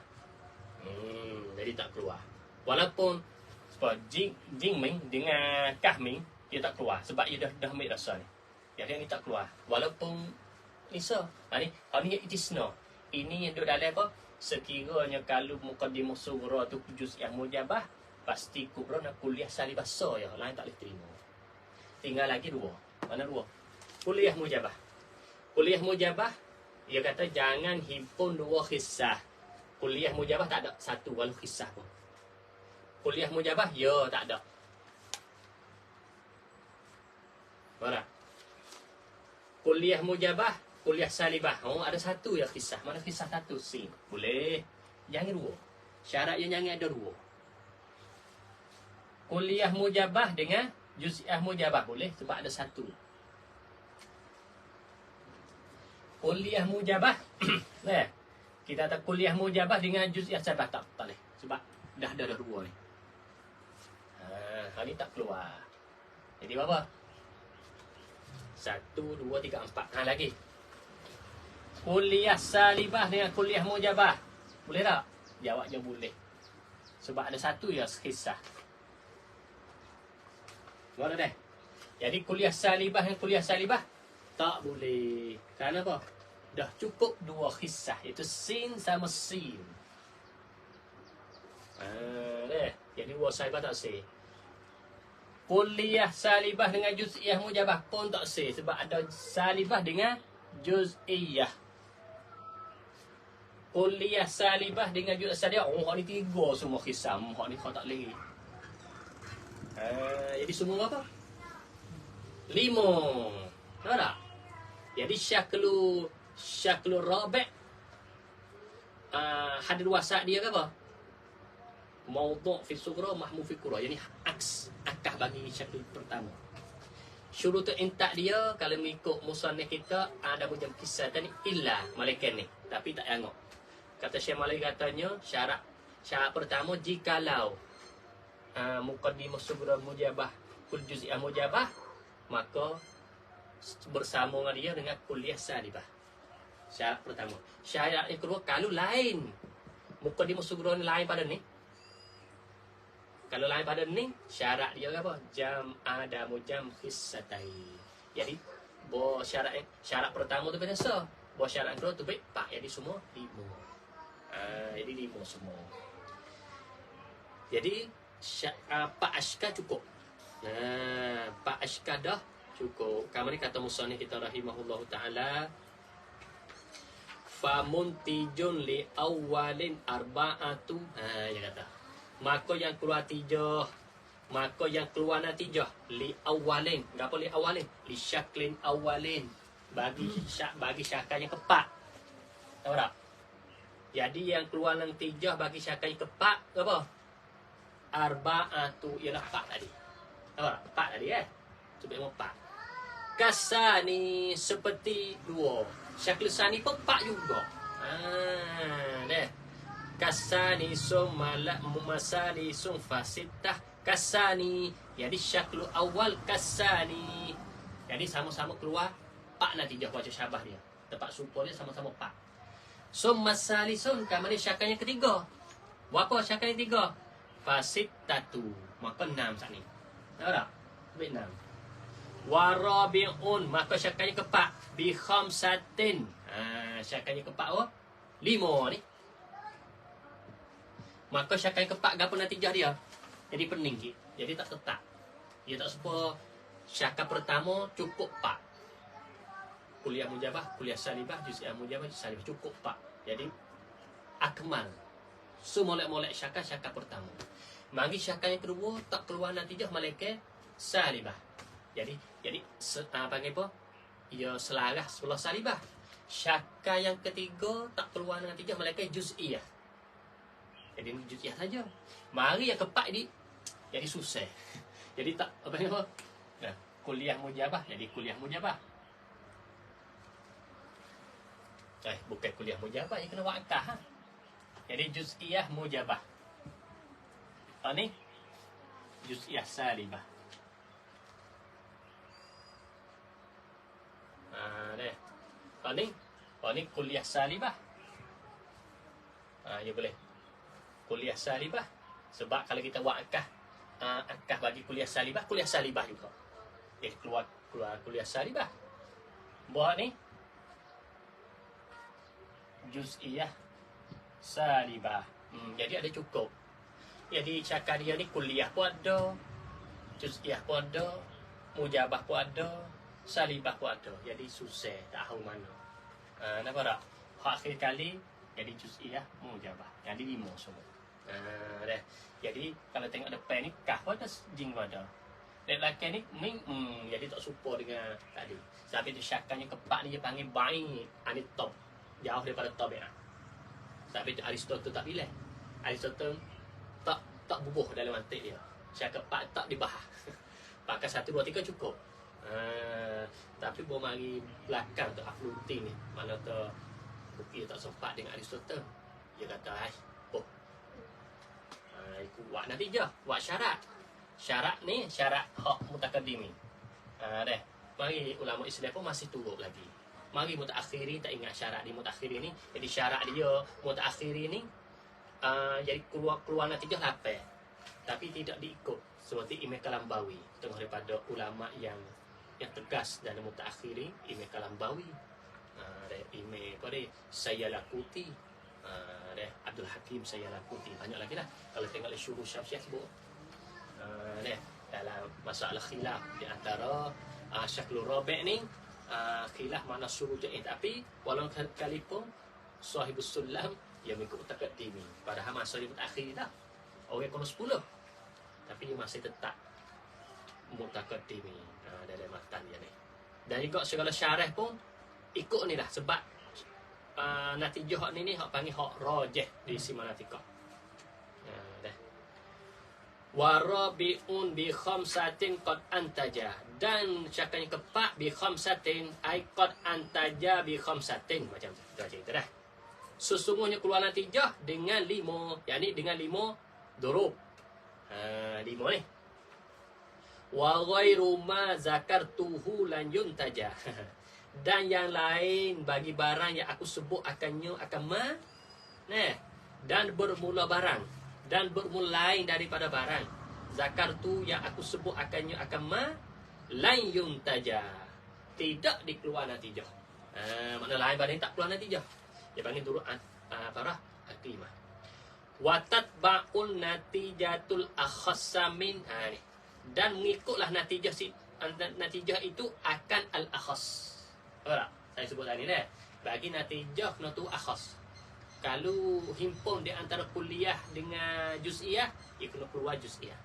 Jadi tak keluar. Walaupun sebab jing ming dengan kah ming dia tak keluar sebab dia dah ambil rasa ni. Jadi ni tak keluar. Walaupun Nisa. Ni itisna. Ini yang duduk dalam apa? Sekiranya kalau muqaddimah sughra tu juz yang mujabah, pasti kubra nak kuliah salibah ya. Lain tak boleh terima. Tinggal lagi dua. Mana dua? Kuliah mujabah. Kuliah mujabah, dia kata jangan himpun dua kisah. Kuliah mujabah tak ada satu walau kisah pun. Kuliah mujabah, ya tak ada. Mana? Kuliah mujabah, kuliah salibah. Ada satu ya kisah. Mana kisah satu? Sin. Boleh. Jangan dua. Syaratnya jangan ada dua. Kuliah mujabah dengan juz'iyah mujabah. Boleh sebab ada satu. Kuliah mujabah. Kita tak kuliah mujabah dengan juz'iyah salibah. Tak boleh. Sebab dah ada dua ni. Hal ni tak keluar. Jadi apa? 1, 2, 3, 4. Lagi. Kuliah salibah dengan kuliah mujabah. Boleh tak? Jawabnya boleh. Sebab ada satu ya kisah. Mana dah? Jadi kuliah salibah dengan kuliah salibah tak boleh. Kerana apa? Dah cukup dua kisah. Itu sin sama sin. Jadi dua salibah tak sih. Kuliah salibah dengan juz'iyah mujabah pun tak sah sebab ada salibah dengan juz'iyah. Kuliah salibah dengan juz'iyah salibah. Hak ni tiga semua kisah. Hak ni kau tak boleh. Jadi semua apa? 5. Tahu tak? Jadi syaklu rabi' hadir wasat dia ke apa? Maudhu' fi sughra mahmul fi kubra. Yani akah bagi syakl pertama. Syurut intak dia kalau mengikut musannif kita ada macam kisah tadi illa malaikat ni. Tapi tak tengok. Kata Syekh Malai katanya syarat pertama jikalau muqaddimah sughra mujabah kul juz'iyah mujabah maka bersama dengan dia dengan kuliah salibah. Syarat pertama. Syarat yang kedua kalau lain muqaddimah sughra ni lain pada ni. Kalau lain pada ni, syarat dia apa? Jam ada mujam hissatai. Jadi, syarat pertama tu biasa. Syarat kedua tu baik 4. Jadi semua 5. Jadi 5 semua. Jadi Pak Ashka cukup. Pak Ashka dah cukup. Kamari kata musannif kita rahimahullah taala, famuntijun li awalin arba'atu. Dia kata, maka yang keluar 3, maka yang keluar natijah li awalin. Gapo li awalin? Li syaklin awalin. Bagi syakal yang keempat. Tahu tak? Jadi yang keluar natijah bagi syakal yang keempat apa? Arba'atu, ialah 4 tadi. Tahu tak? 4 tadi Sebut 4. Kasani seperti 2. Syakal sani pun 4 juga. Deh. Kasani sum malak mumasali sum fasitah kasani. Jadi syaklu awal kasani. Jadi sama-sama keluar 4 natijah wajah syabah dia. Tempat serupa dia sama-sama 4. Sum masali sum kamari syakal yang ketiga. Berapa syakal yang ketiga? Fasitatu. Maka 6 saat ni. Tahu tak? Ambil 6. Warabi'un, maka syakal yang keempat. Bi khamsatin. Syakal yang keempat apa? 5 ni. Maka syakal yang keempat gapo natijah dia? Jadi pening sikit. Jadi tak tetap. Dia tak sepa syakal pertama cukup 4. Kuliah mujabah, kuliah salibah, juz'iyah mujabah, salibah cukup 4. Jadi akmal. Semolek-molek syakal pertama. Mari syakal yang kedua tak keluar natijah malaikat salibah. Jadi panggil apa? Ia selaras sebelah salibah. Syakal yang ketiga tak keluar natijah malaikat juz'iyah. Jadi juz'iyah saja. Mari yang keempat ni jadi susah. Jadi tak apa ni apa? Kuliah mujabah jadi kuliah mujabah. Bukan kuliah mujabah, yang kena wakah. Jadi juz'iyah mujabah. Ni juz'iyah salibah. Deh. Ni kuliah salibah. Ya boleh. Kuliah salibah. Sebab kalau kita buat akah bagi kuliah salibah juga. Jadi keluar kuliah salibah. Buat ni juz'iyah salibah. Jadi ada cukup. Jadi cakap dia ni kuliah pun ada, juz'iyah pun ada, mujabah pun ada, salibah pun ada. Jadi susah tak tahu mana. Nampak tak? Akhir kali jadi juz'iyah mujabah. Jadi 5 semua. Dah. Jadi kalau tengok depan ni kaf pun ada, jing pun ada. Dan belakang ni jadi tak serupa dengan tadi. Sebab itu syakalnya keempat ni dia panggil baik, top. Jauh daripada tabi'ah. Sebab itu Aristotle tak pilih. Aristotle tak bubuh dalam mantik dia. Syakal keempat tak dibahas. Pakai 1, 2, 3 cukup. Tapi bawa mari belakang tu Afluti ni, mana tu dia tak sempat dengan Aristotle. Dia kata buat natijah, buat syarat. Syarat ni syarat hak mutakadimi. Dah. Mari ulama Islam pun masih turut lagi. Mari mutaakhiri tak ingat syarat di mutaakhiri ni. Jadi syarat dia mutaakhiri ni jadi keluar natijah 8. Tapi tidak diikut seperti Imam Kalambawi, tengah daripada ulama yang tegas dalam mutaakhiri, Imam Kalambawi, Imam apa dia? Sayyalakuti, Abdul Hakim Sayyalakuti, banyak lagi lah. Kalau tengok syuruh Syafi'iyah sebut. Dalam masalah khilaf di antara syaklul rabi' ni, khilaf mana suruh jahit. Tapi walau kalipun sahibus sulam yang mengikut mutaqaddimi, padahal masa dia mutakhir dah orang kono 10, tapi dia masih tetap mutaqaddimi dalam matan dia ni. Dan juga segala syarah pun ikut ni dah. Sebab natijah hak ni hak panggil hak rajih di simanatika. Dah. Warabi'un bi khamsatin qad antaja. Dan syakal yang keempat bi khamsatin ai qad antaja bi khamsatin. Macam tu cerita dah. Sesungguhnya keluar natijah dengan 5, yakni dengan 5 durub. 5 ni. Wa ghairu ma zakartuhu lan yuntaja. Dan yang lain bagi barang yang aku sebut akan dan bermula barang dan bermula lain daripada barang zakartu yang aku sebut akan lan yuntaja, tidak dikeluar natijah. Makna lain barang tak keluar natijah. Dia panggil durut Aqimah. Wa tatba'ul natijatul akhassa min ni. Dan mengikutlah natijah itu akan al-akhas. Ora, saya sebut tadi dah. Bagi natijah kena tu akhas. Kalau himpun di antara kuliah dengan juz'iyah, ia kena keluar juz'iyah.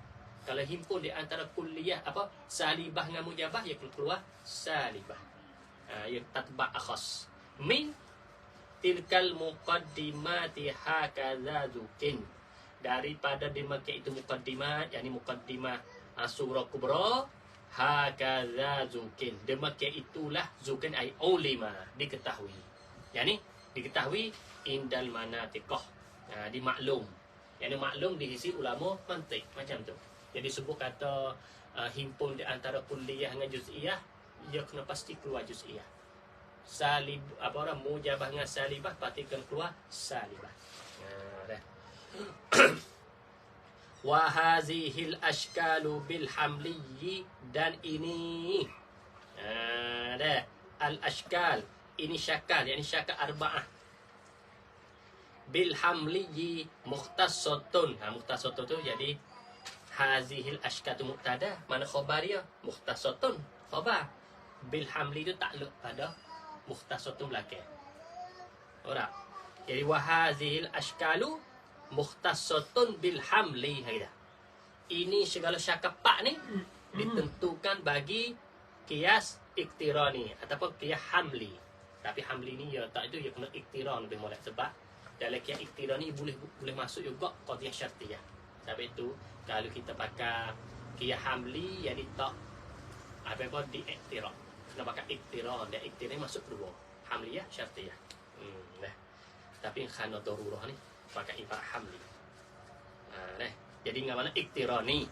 Kalau himpun di antara kuliah salibah dengan mujabah, ia kena keluar salibah. Ia tatba' akhas. Min tilkal muqaddimati hakadza zukin. Daripada dimakai itu muqaddimat, yakni muqaddimah surah kubra, hakadza zukin. Dimakai itulah zukin ai ulima, diketahui. Yakni diketahui indal manatiqah, dimaklum. Yakni maklum di sisi ulama mantik macam tu. Jadi sebut kata himpun di antara kuliah dengan juz'iyah, ia kena pasti keluar juz'iyah. Salib mujabah dengan salibah pasti kena keluar salibah. Dah. Wa hazihil ashkalu bil hamli, dan ini dah al ashkal, ini syakal, yakni syakal arba'ah. Bil hamli mukhtassatun. Mukhtassatun tu jadi hazihil ashkal tu mubtada, mana khabariyah, mukhtassatun khabar. Bil hamli tu takluk pada mukhtassatun belakang. Ora. Jadi wa hazihil ashkalu mukhtassatun bil hamli. Ini segala syakal pak ni ditentukan bagi qiyas iktirani ataupun qiyas hamli. Tapi hamli ni ya tak itu, ya kena iktiran lebih molek, sebab dalam qiyas iktirani boleh masuk juga qadhiyah syartiyah. Sebab itu kalau kita pakai qiyas hamli, jadi tak di iktiran. Kena pakai iktiran, dan iktiran masuk kedua, hamliyah syartiyah. Nah. Tapi khana darurah ni pakai ibarat hamli. Nah. Jadi dengan mana iktirani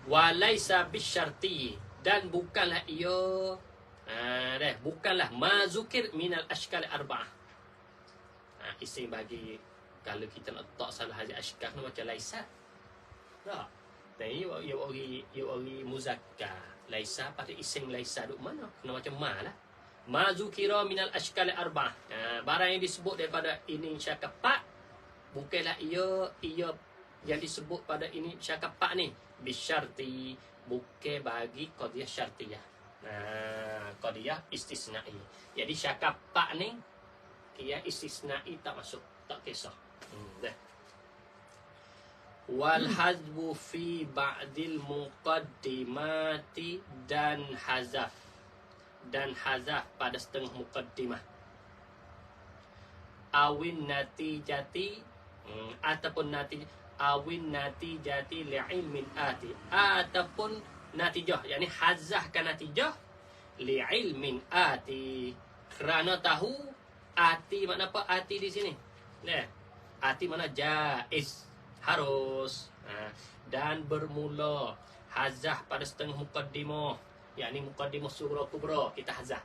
wa laisa bisyarti, dan bukanlah ia bukanlah mazukir minal ashkal arba'ah. Isim bagi kalau kita nak tak salah hadis ashkal ni macam laisa. Tak. Dan ia ori muzakkar. Laisa pada isim laisa duk mana? Kena macam ma lah. Mazukira minal ashkal arba'ah. Barang yang disebut daripada ini syakal pak, bukanlah ia yang disebut pada ini syakal pak ni bisyarti, bukan bagi qadhiyah syartiyah. Qadhiyah istisna'i. Jadi syakal pak ni qiyas istisna'i tak masuk, tak kisah. Dah. Wal hazbu fi ba'dil muqaddimati, dan hazaf pada setengah muqaddimah. Awin natijati ataupun natijati li'ilmin ati, ataupun natijah, yakni hazahkan natijah li'ilmin ati, kerana tahu ati makna apa ati di sini. Nah, ati mana jaiz, harus. Dan bermula hazah pada setengah muqaddimah, yakni muqaddimah surah kubra kita hazah.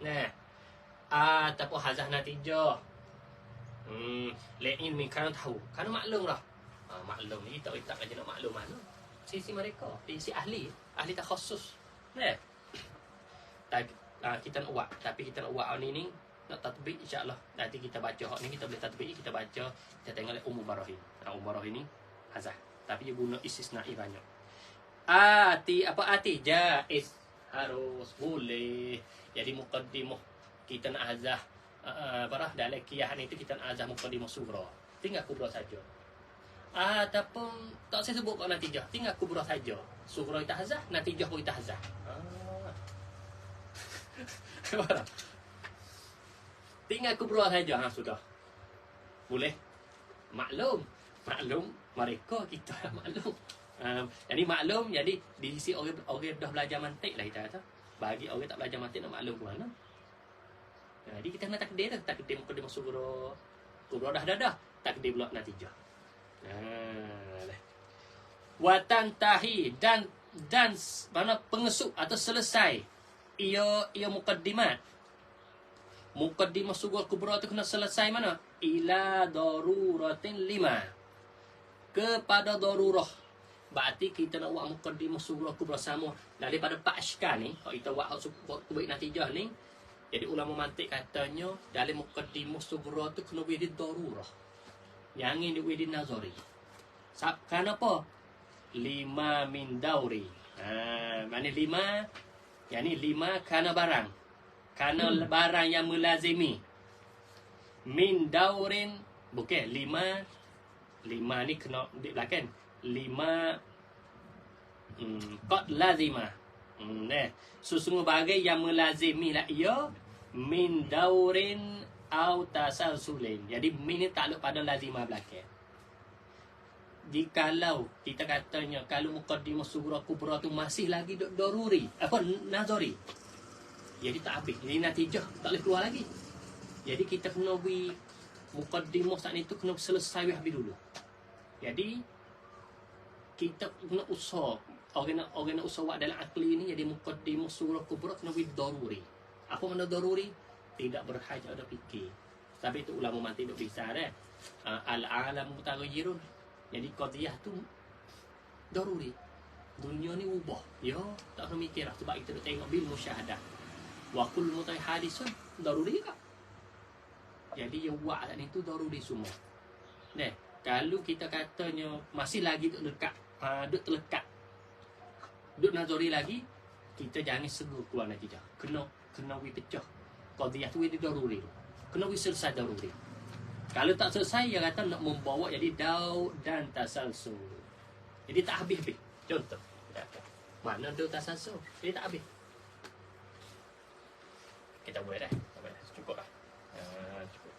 Nah, ataupun hazah natijah ilmi, kerana tahu, kerana maklum lah. Maklum ni kita tak aja nak maklum mana sisi mereka, sisi ahli tak khusus. Nah, kita nak buat, tapi kita nak buat ni nak tatbik, insya-Allah nanti kita baca hak ni, kita boleh tatbik, kita baca, kita tengok umum barahin. Umum barahin ni hazah, tapi dia guna istisna'i banyak. Ati jaiz, harus, boleh. Jadi muqaddimah kita nak hazah dalam qiyas ni tu kita nak hazah muqaddimah surah, tinggal kubra saja. Ataupun tak saya sebut kat natijah, tinggal kubra saja. Surah kita hazah, natijah pun kita hazah. Tinggal kubra saja, sudah. Boleh. Maklum mereka, kita maklum. Jadi maklum, jadi di sisi orang dah belajar mantik lah kita kata. Bagi orang tak belajar mantik nak maklum ke mana? Jadi kita kena takdir dah, takdir muqaddimah surah kubra dah, takdir pula natijah. Watantahi, dan mana pengesuk atau selesai ia muqaddimat. Muqaddimah surah kubra tu kena selesai mana? Ila daruratin 5, kepada darurah. Berarti kita nak buat muqaddimah surah kubra sama daripada 4 ashkal ni. Kalau kita buat baik natijah ni, jadi ulama mantik katanya dalam muqaddimah surah tu kena jadi darurah. Jangan duit nazari. Kenapa? 5 min dauri. Mana 5? Yang ni 5 kerana barang. Kerana barang yang melazimi. Min daurin. Bukan 5 ni kena di belakang. 5 qad lazima. Sesungguh bagai yang melazimi lah ia min daurin au tasalsulin. Jadi min ni takluk pada lazimah belakang. Jikalau kita katanya kalau muqaddimah sughra kubra tu masih lagi daruri, nazari. Jadi tak habis. Jadi natijah tak boleh keluar lagi. Jadi kita kena beri muqaddimah saat ni tu kena selesai habis dulu. Jadi kita kena usaha organ usaha dalam akli ni, jadi muqaddimah sughra kubra kena beri daruri. Apa makna daruri? Tidak berhajat ada fikir. Tapi itu ulama mati duk bisa dah. Al-alam mutaghayyirun. Jadi qadiyah tu daruri. Dunia ni ubah. Ya, tak kena mikir lah. Sebab kita nak tengok bil musyahadah. Wa kullu mutahadisun daruri ke? Jadi yang buat ni tu daruri semua. Nah, kalau kita katanya masih lagi duk dekat, duk terlekat, duk nazari lagi, kita jangan segera keluar natijah. Kena pecah. Qadiyah tu dia daruri. Kena selesai daruri. Kalau tak selesai, dia kata nak membawa jadi daud dan tasalsul. Jadi tak habis-habis. Contoh. Mana daud tasalsul? Jadi tak habis. Kita buat dah. Cukup lah. Cukup.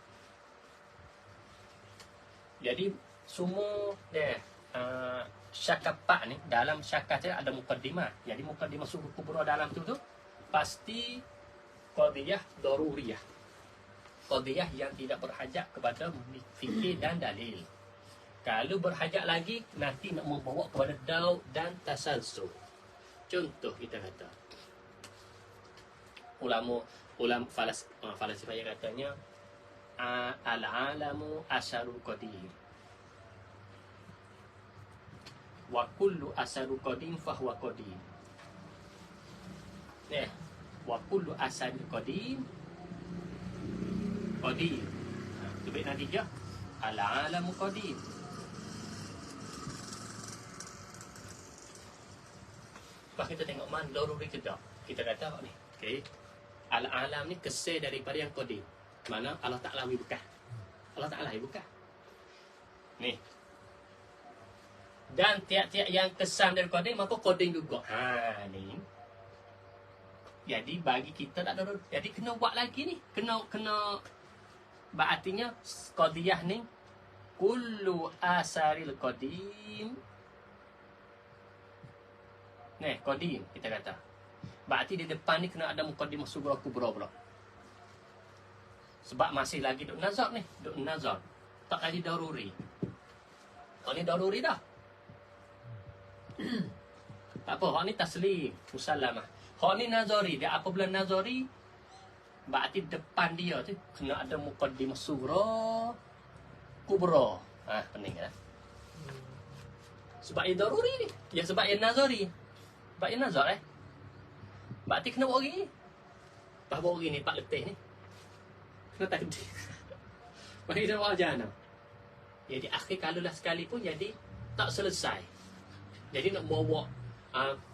Jadi, semua syakapat ni, dalam syakat ni ada muqaddimah. Jadi, muqaddimah sughra kubra dalam tu pasti qadiyah daruriyah. Qadiyah yang tidak berhajat kepada fikir dan dalil. Kalau berhajat lagi, nanti nak membawa kepada daud dan tasalsul. Contoh kita kata, ulama falasifah yang katanya al-alamu asarul qadim. Wa kullu asarul qadim fahuwa qadim. Wa kullu asarul qadim qadim. Itu baik natijah. Al-alamu qadim. Lepas kita tengok mana daruri ke tak. Kita kata ni, okey. Al-alam ni kesal daripada yang qadim. Mana Allah Ta'ala bekas. Allah Ta'ala bekas. Ni. Dan tiap-tiap yang kesan dari qadim, maka qadim juga. Ni. Jadi bagi kita tak ada. Jadi kena buat lagi ni. Kena berartinya qadiyah ni kullu asaril qadim. Qadim kita kata. Berarti di depan ni kena ada muqaddimah sughra kubra pula. Sebab masih lagi duk nazar ni, duk nazar. Tak lagi daruri. Hak ni daruri dah. Tak apa, hak ni taslim, musallamah. Hak ni nazari, dia apabila nazari, berarti depan dia tu kena ada muqaddimah sughra kubra. Pening kan? Sebab ia daruri ni. Ya sebab ia nazari. Sebab ia nazar berarti kena buat lagi ni. Lepas buat lagi ni, 4 letih ni. Kena takdir. Bagi kita buat jana. Jadi akhir kalau lah sekali pun jadi tak selesai. Jadi nak bawa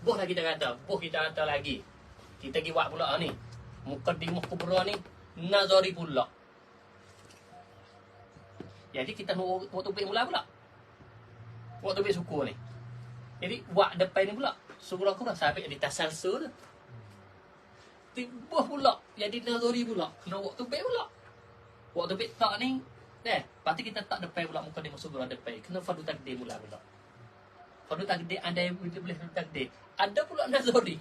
boh lah kita kata lagi. Kita pergi buat pula ni. Muqaddimah kubra ni nazari pula. Jadi kita nak buat topik mula pula. Buat topik suku ni. Jadi buat depan ni pula. Sughra kubra sampai di tasalsul. Tiba pula jadi nazari pula. Kena buat topik pula. Buat topik tak ni. Pasti kita tak depan pula muqaddimah sughra depan. Kena fardu takdir mula pula. Fardu takdir andai boleh fardu takdir. Ada pula nazari.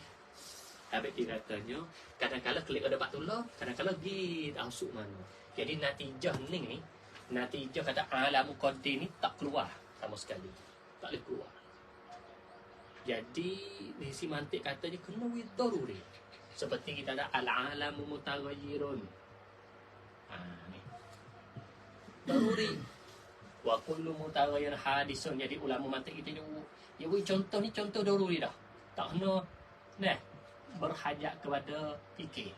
Habis dia katanya, kadang-kadang klik ada patullah, kadang-kadang pergi ausuk mana. Jadi natijah ni, natijah kata alam qadim ni tak keluar sama sekali. Tak boleh keluar. Jadi, di sisi mantik katanya kena daruri. Seperti kita ada al-alamu mutaghayyirun. Ni. Daruri. Wa kullu mutaghayyir hadisun. Jadi ulama mantik kita dia beri contoh ni contoh daruri dah. Tak kena berhajat kepada fikir.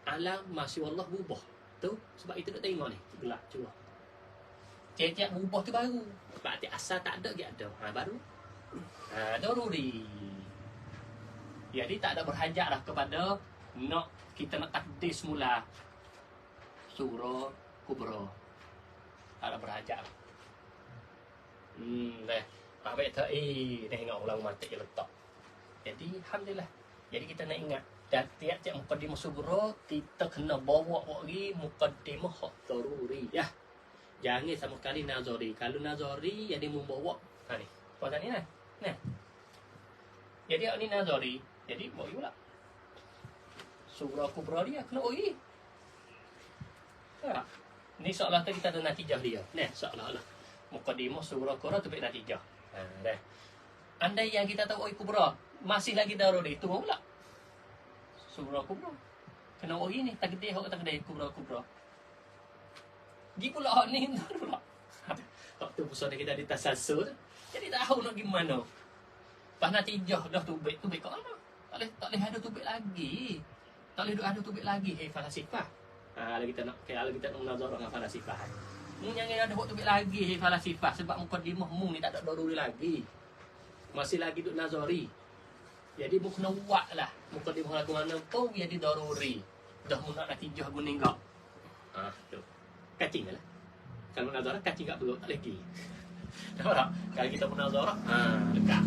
Alam masya Allah berubah. Tu sebab itu nak tengok ni. Gelap cuba. Tiap-tiap ubah tu baru. Berarti asal tak ada, dia ada. Baru. Daruri. Jadi tak ada berhajat lah kepada kita nak takdir semula surah kubra. Tak ada berhajat lah. Apa itu? Tengok ulang mati dia letak. Jadi alhamdulillah. Jadi kita nak ingat, dan tiap-tiap mukaddimah sughra kita kena bawa lagi mukaddimah hak daruri ya. Jangan sama sekali nazari. Kalau nazari jadi membawa ni. Pasal ni nah. Nah. Jadi ni nazari, jadi bawa pula. Sughra kubra dia kena oi. Ni seolah kita ada natijah dia. Nah, seolah-olah mukaddimah sughra kubra tu baik natijah. Dah. Andai yang kita tahu oi kubra masih lagi daruri, tunggu pula. Sughra kubra. Kena oi ni takdir hak takdir kubra. Gi pula hak ni pula. Hak tu pusat kita di tasasul. Jadi tahu nak gimana. Pas natijah dah tu baik kat mana? Tak boleh ada tubik lagi. Tak boleh ada tubik lagi. Falasifah. Kalau kita nak nazarah dengan falasifah. Jangan ada buat tubik lagi falasifah sebab mukaddimah mu ni tak ada daruri lagi. Masih lagi duk nazari. Jadi mu kena buat lah. Mukaddimah lagu mana pun jadi daruri. Dah mu nak natijah kuning kau. Tu. Kacing lah. Kalau nazarah kacing kat perut tak lagi. Nampak tak? Kalau kita munazarah, dekat.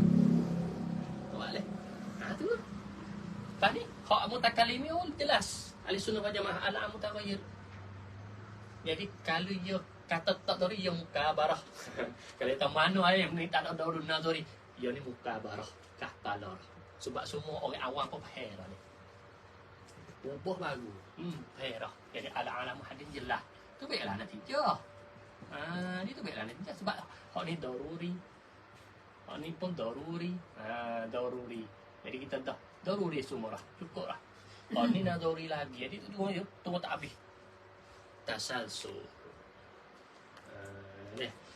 Buat leh. Tu. Lepas ni, hak mutakalimi jelas. Ahli sunnah wal jamaah ala mutaghayyir. Jadi kalau dia kata tak dari yang mukabarah. Kalau kita mana ayam ni tak ada darul nazari, dia ni mukabarah, kata lar. Sebab semua orang awam pun faham ni. Ubah baru. Faham. Jadi ala hadis jelas. Tu baiklah natijah. Ni tu baiklah natijah sebab hak ni daruri. Hak ni pun daruri. Daruri. Jadi kita dah daruri semua dah. Cukup lah. Hak ni nazari lagi. Jadi tu tunggu tak habis. Tasalsul.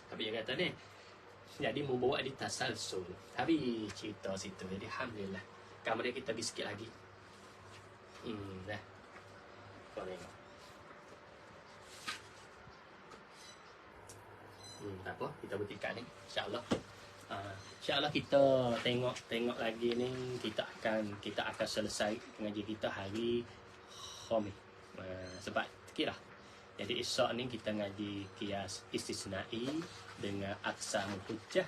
Tapi dia kata ni, jadi membawa di tasalsul. Tapi cerita situ. Jadi alhamdulillah. Kemudian kita pergi sikit lagi. Dah. Kau tengok. Tak apa, kita bertikat ni. InsyaAllah. InsyaAllah kita tengok lagi ni. Kita akan selesai mengaji kita hari Khamis. Sebab sikit lah. Jadi esok ni kita ngaji qiyas istisna'i dengan aqsam hujjah.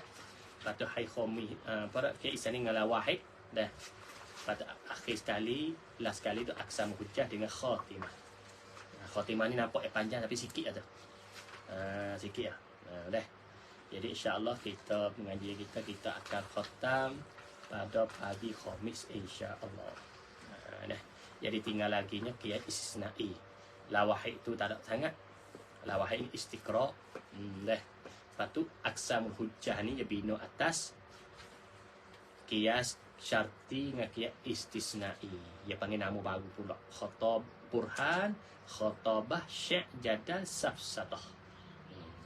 Pada hari Khamis pada qiyas ni dengan wahid dah. Pada akhir sekali, last sekali tu aqsam hujjah dengan khatimah. Khatimah ni nampak panjang tapi sikit aja. Sikit lah. Dah. Jadi insya-Allah kita mengaji kita akan khatam pada pagi Khamis insya-Allah. Dah. Jadi tinggal lagi nya qiyas istisna'i. Lawahid tu tak ada sangat. Lawahid ni istiqra. Dah. Lepas tu aqsamul hujjah ni dia bina atas qiyas syarti dengan qiyas istisna'i. Dia panggil nama baru pula. Khatab burhan, khatabah, syek, jadal, safsadah.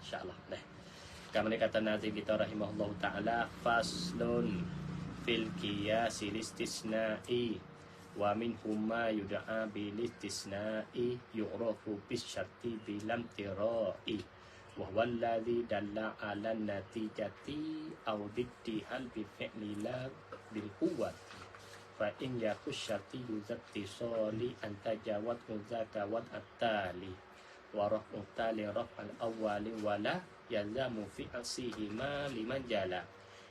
InsyaAllah. Dah. Kemudian kata Nazim kita rahimahullah ta'ala, faslun fil qiyasil istisna'i wa minhum ma yud'a bil istisna'i yu'rafu bis syarti bilam tira'i wa huwa alladhi dalla 'ala natijati aw diddihal bi fi'li la bil quwwati fa in yakush syarti yuzatti soli antajawat muzakawat at-tali wa raf'u tali raf'al awwali wala yalzamu fi asihima liman jala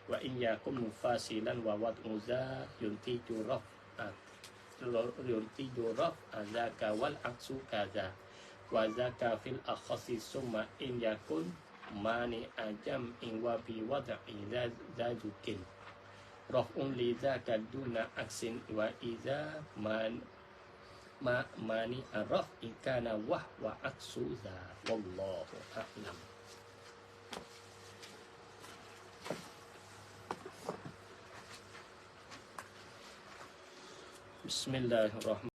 wa in yakum mufasilan wa wad'u za yuntiju raf'at azaka wal aksu kaza wa zaka fil akhasi summa in yakun mani ajam in wa bi wad'i zajukin raf'un li zaka duna aksin wa iza mani araf in kana wa aksu za wallahu a'lam. Bismillahirrahmanirrahim.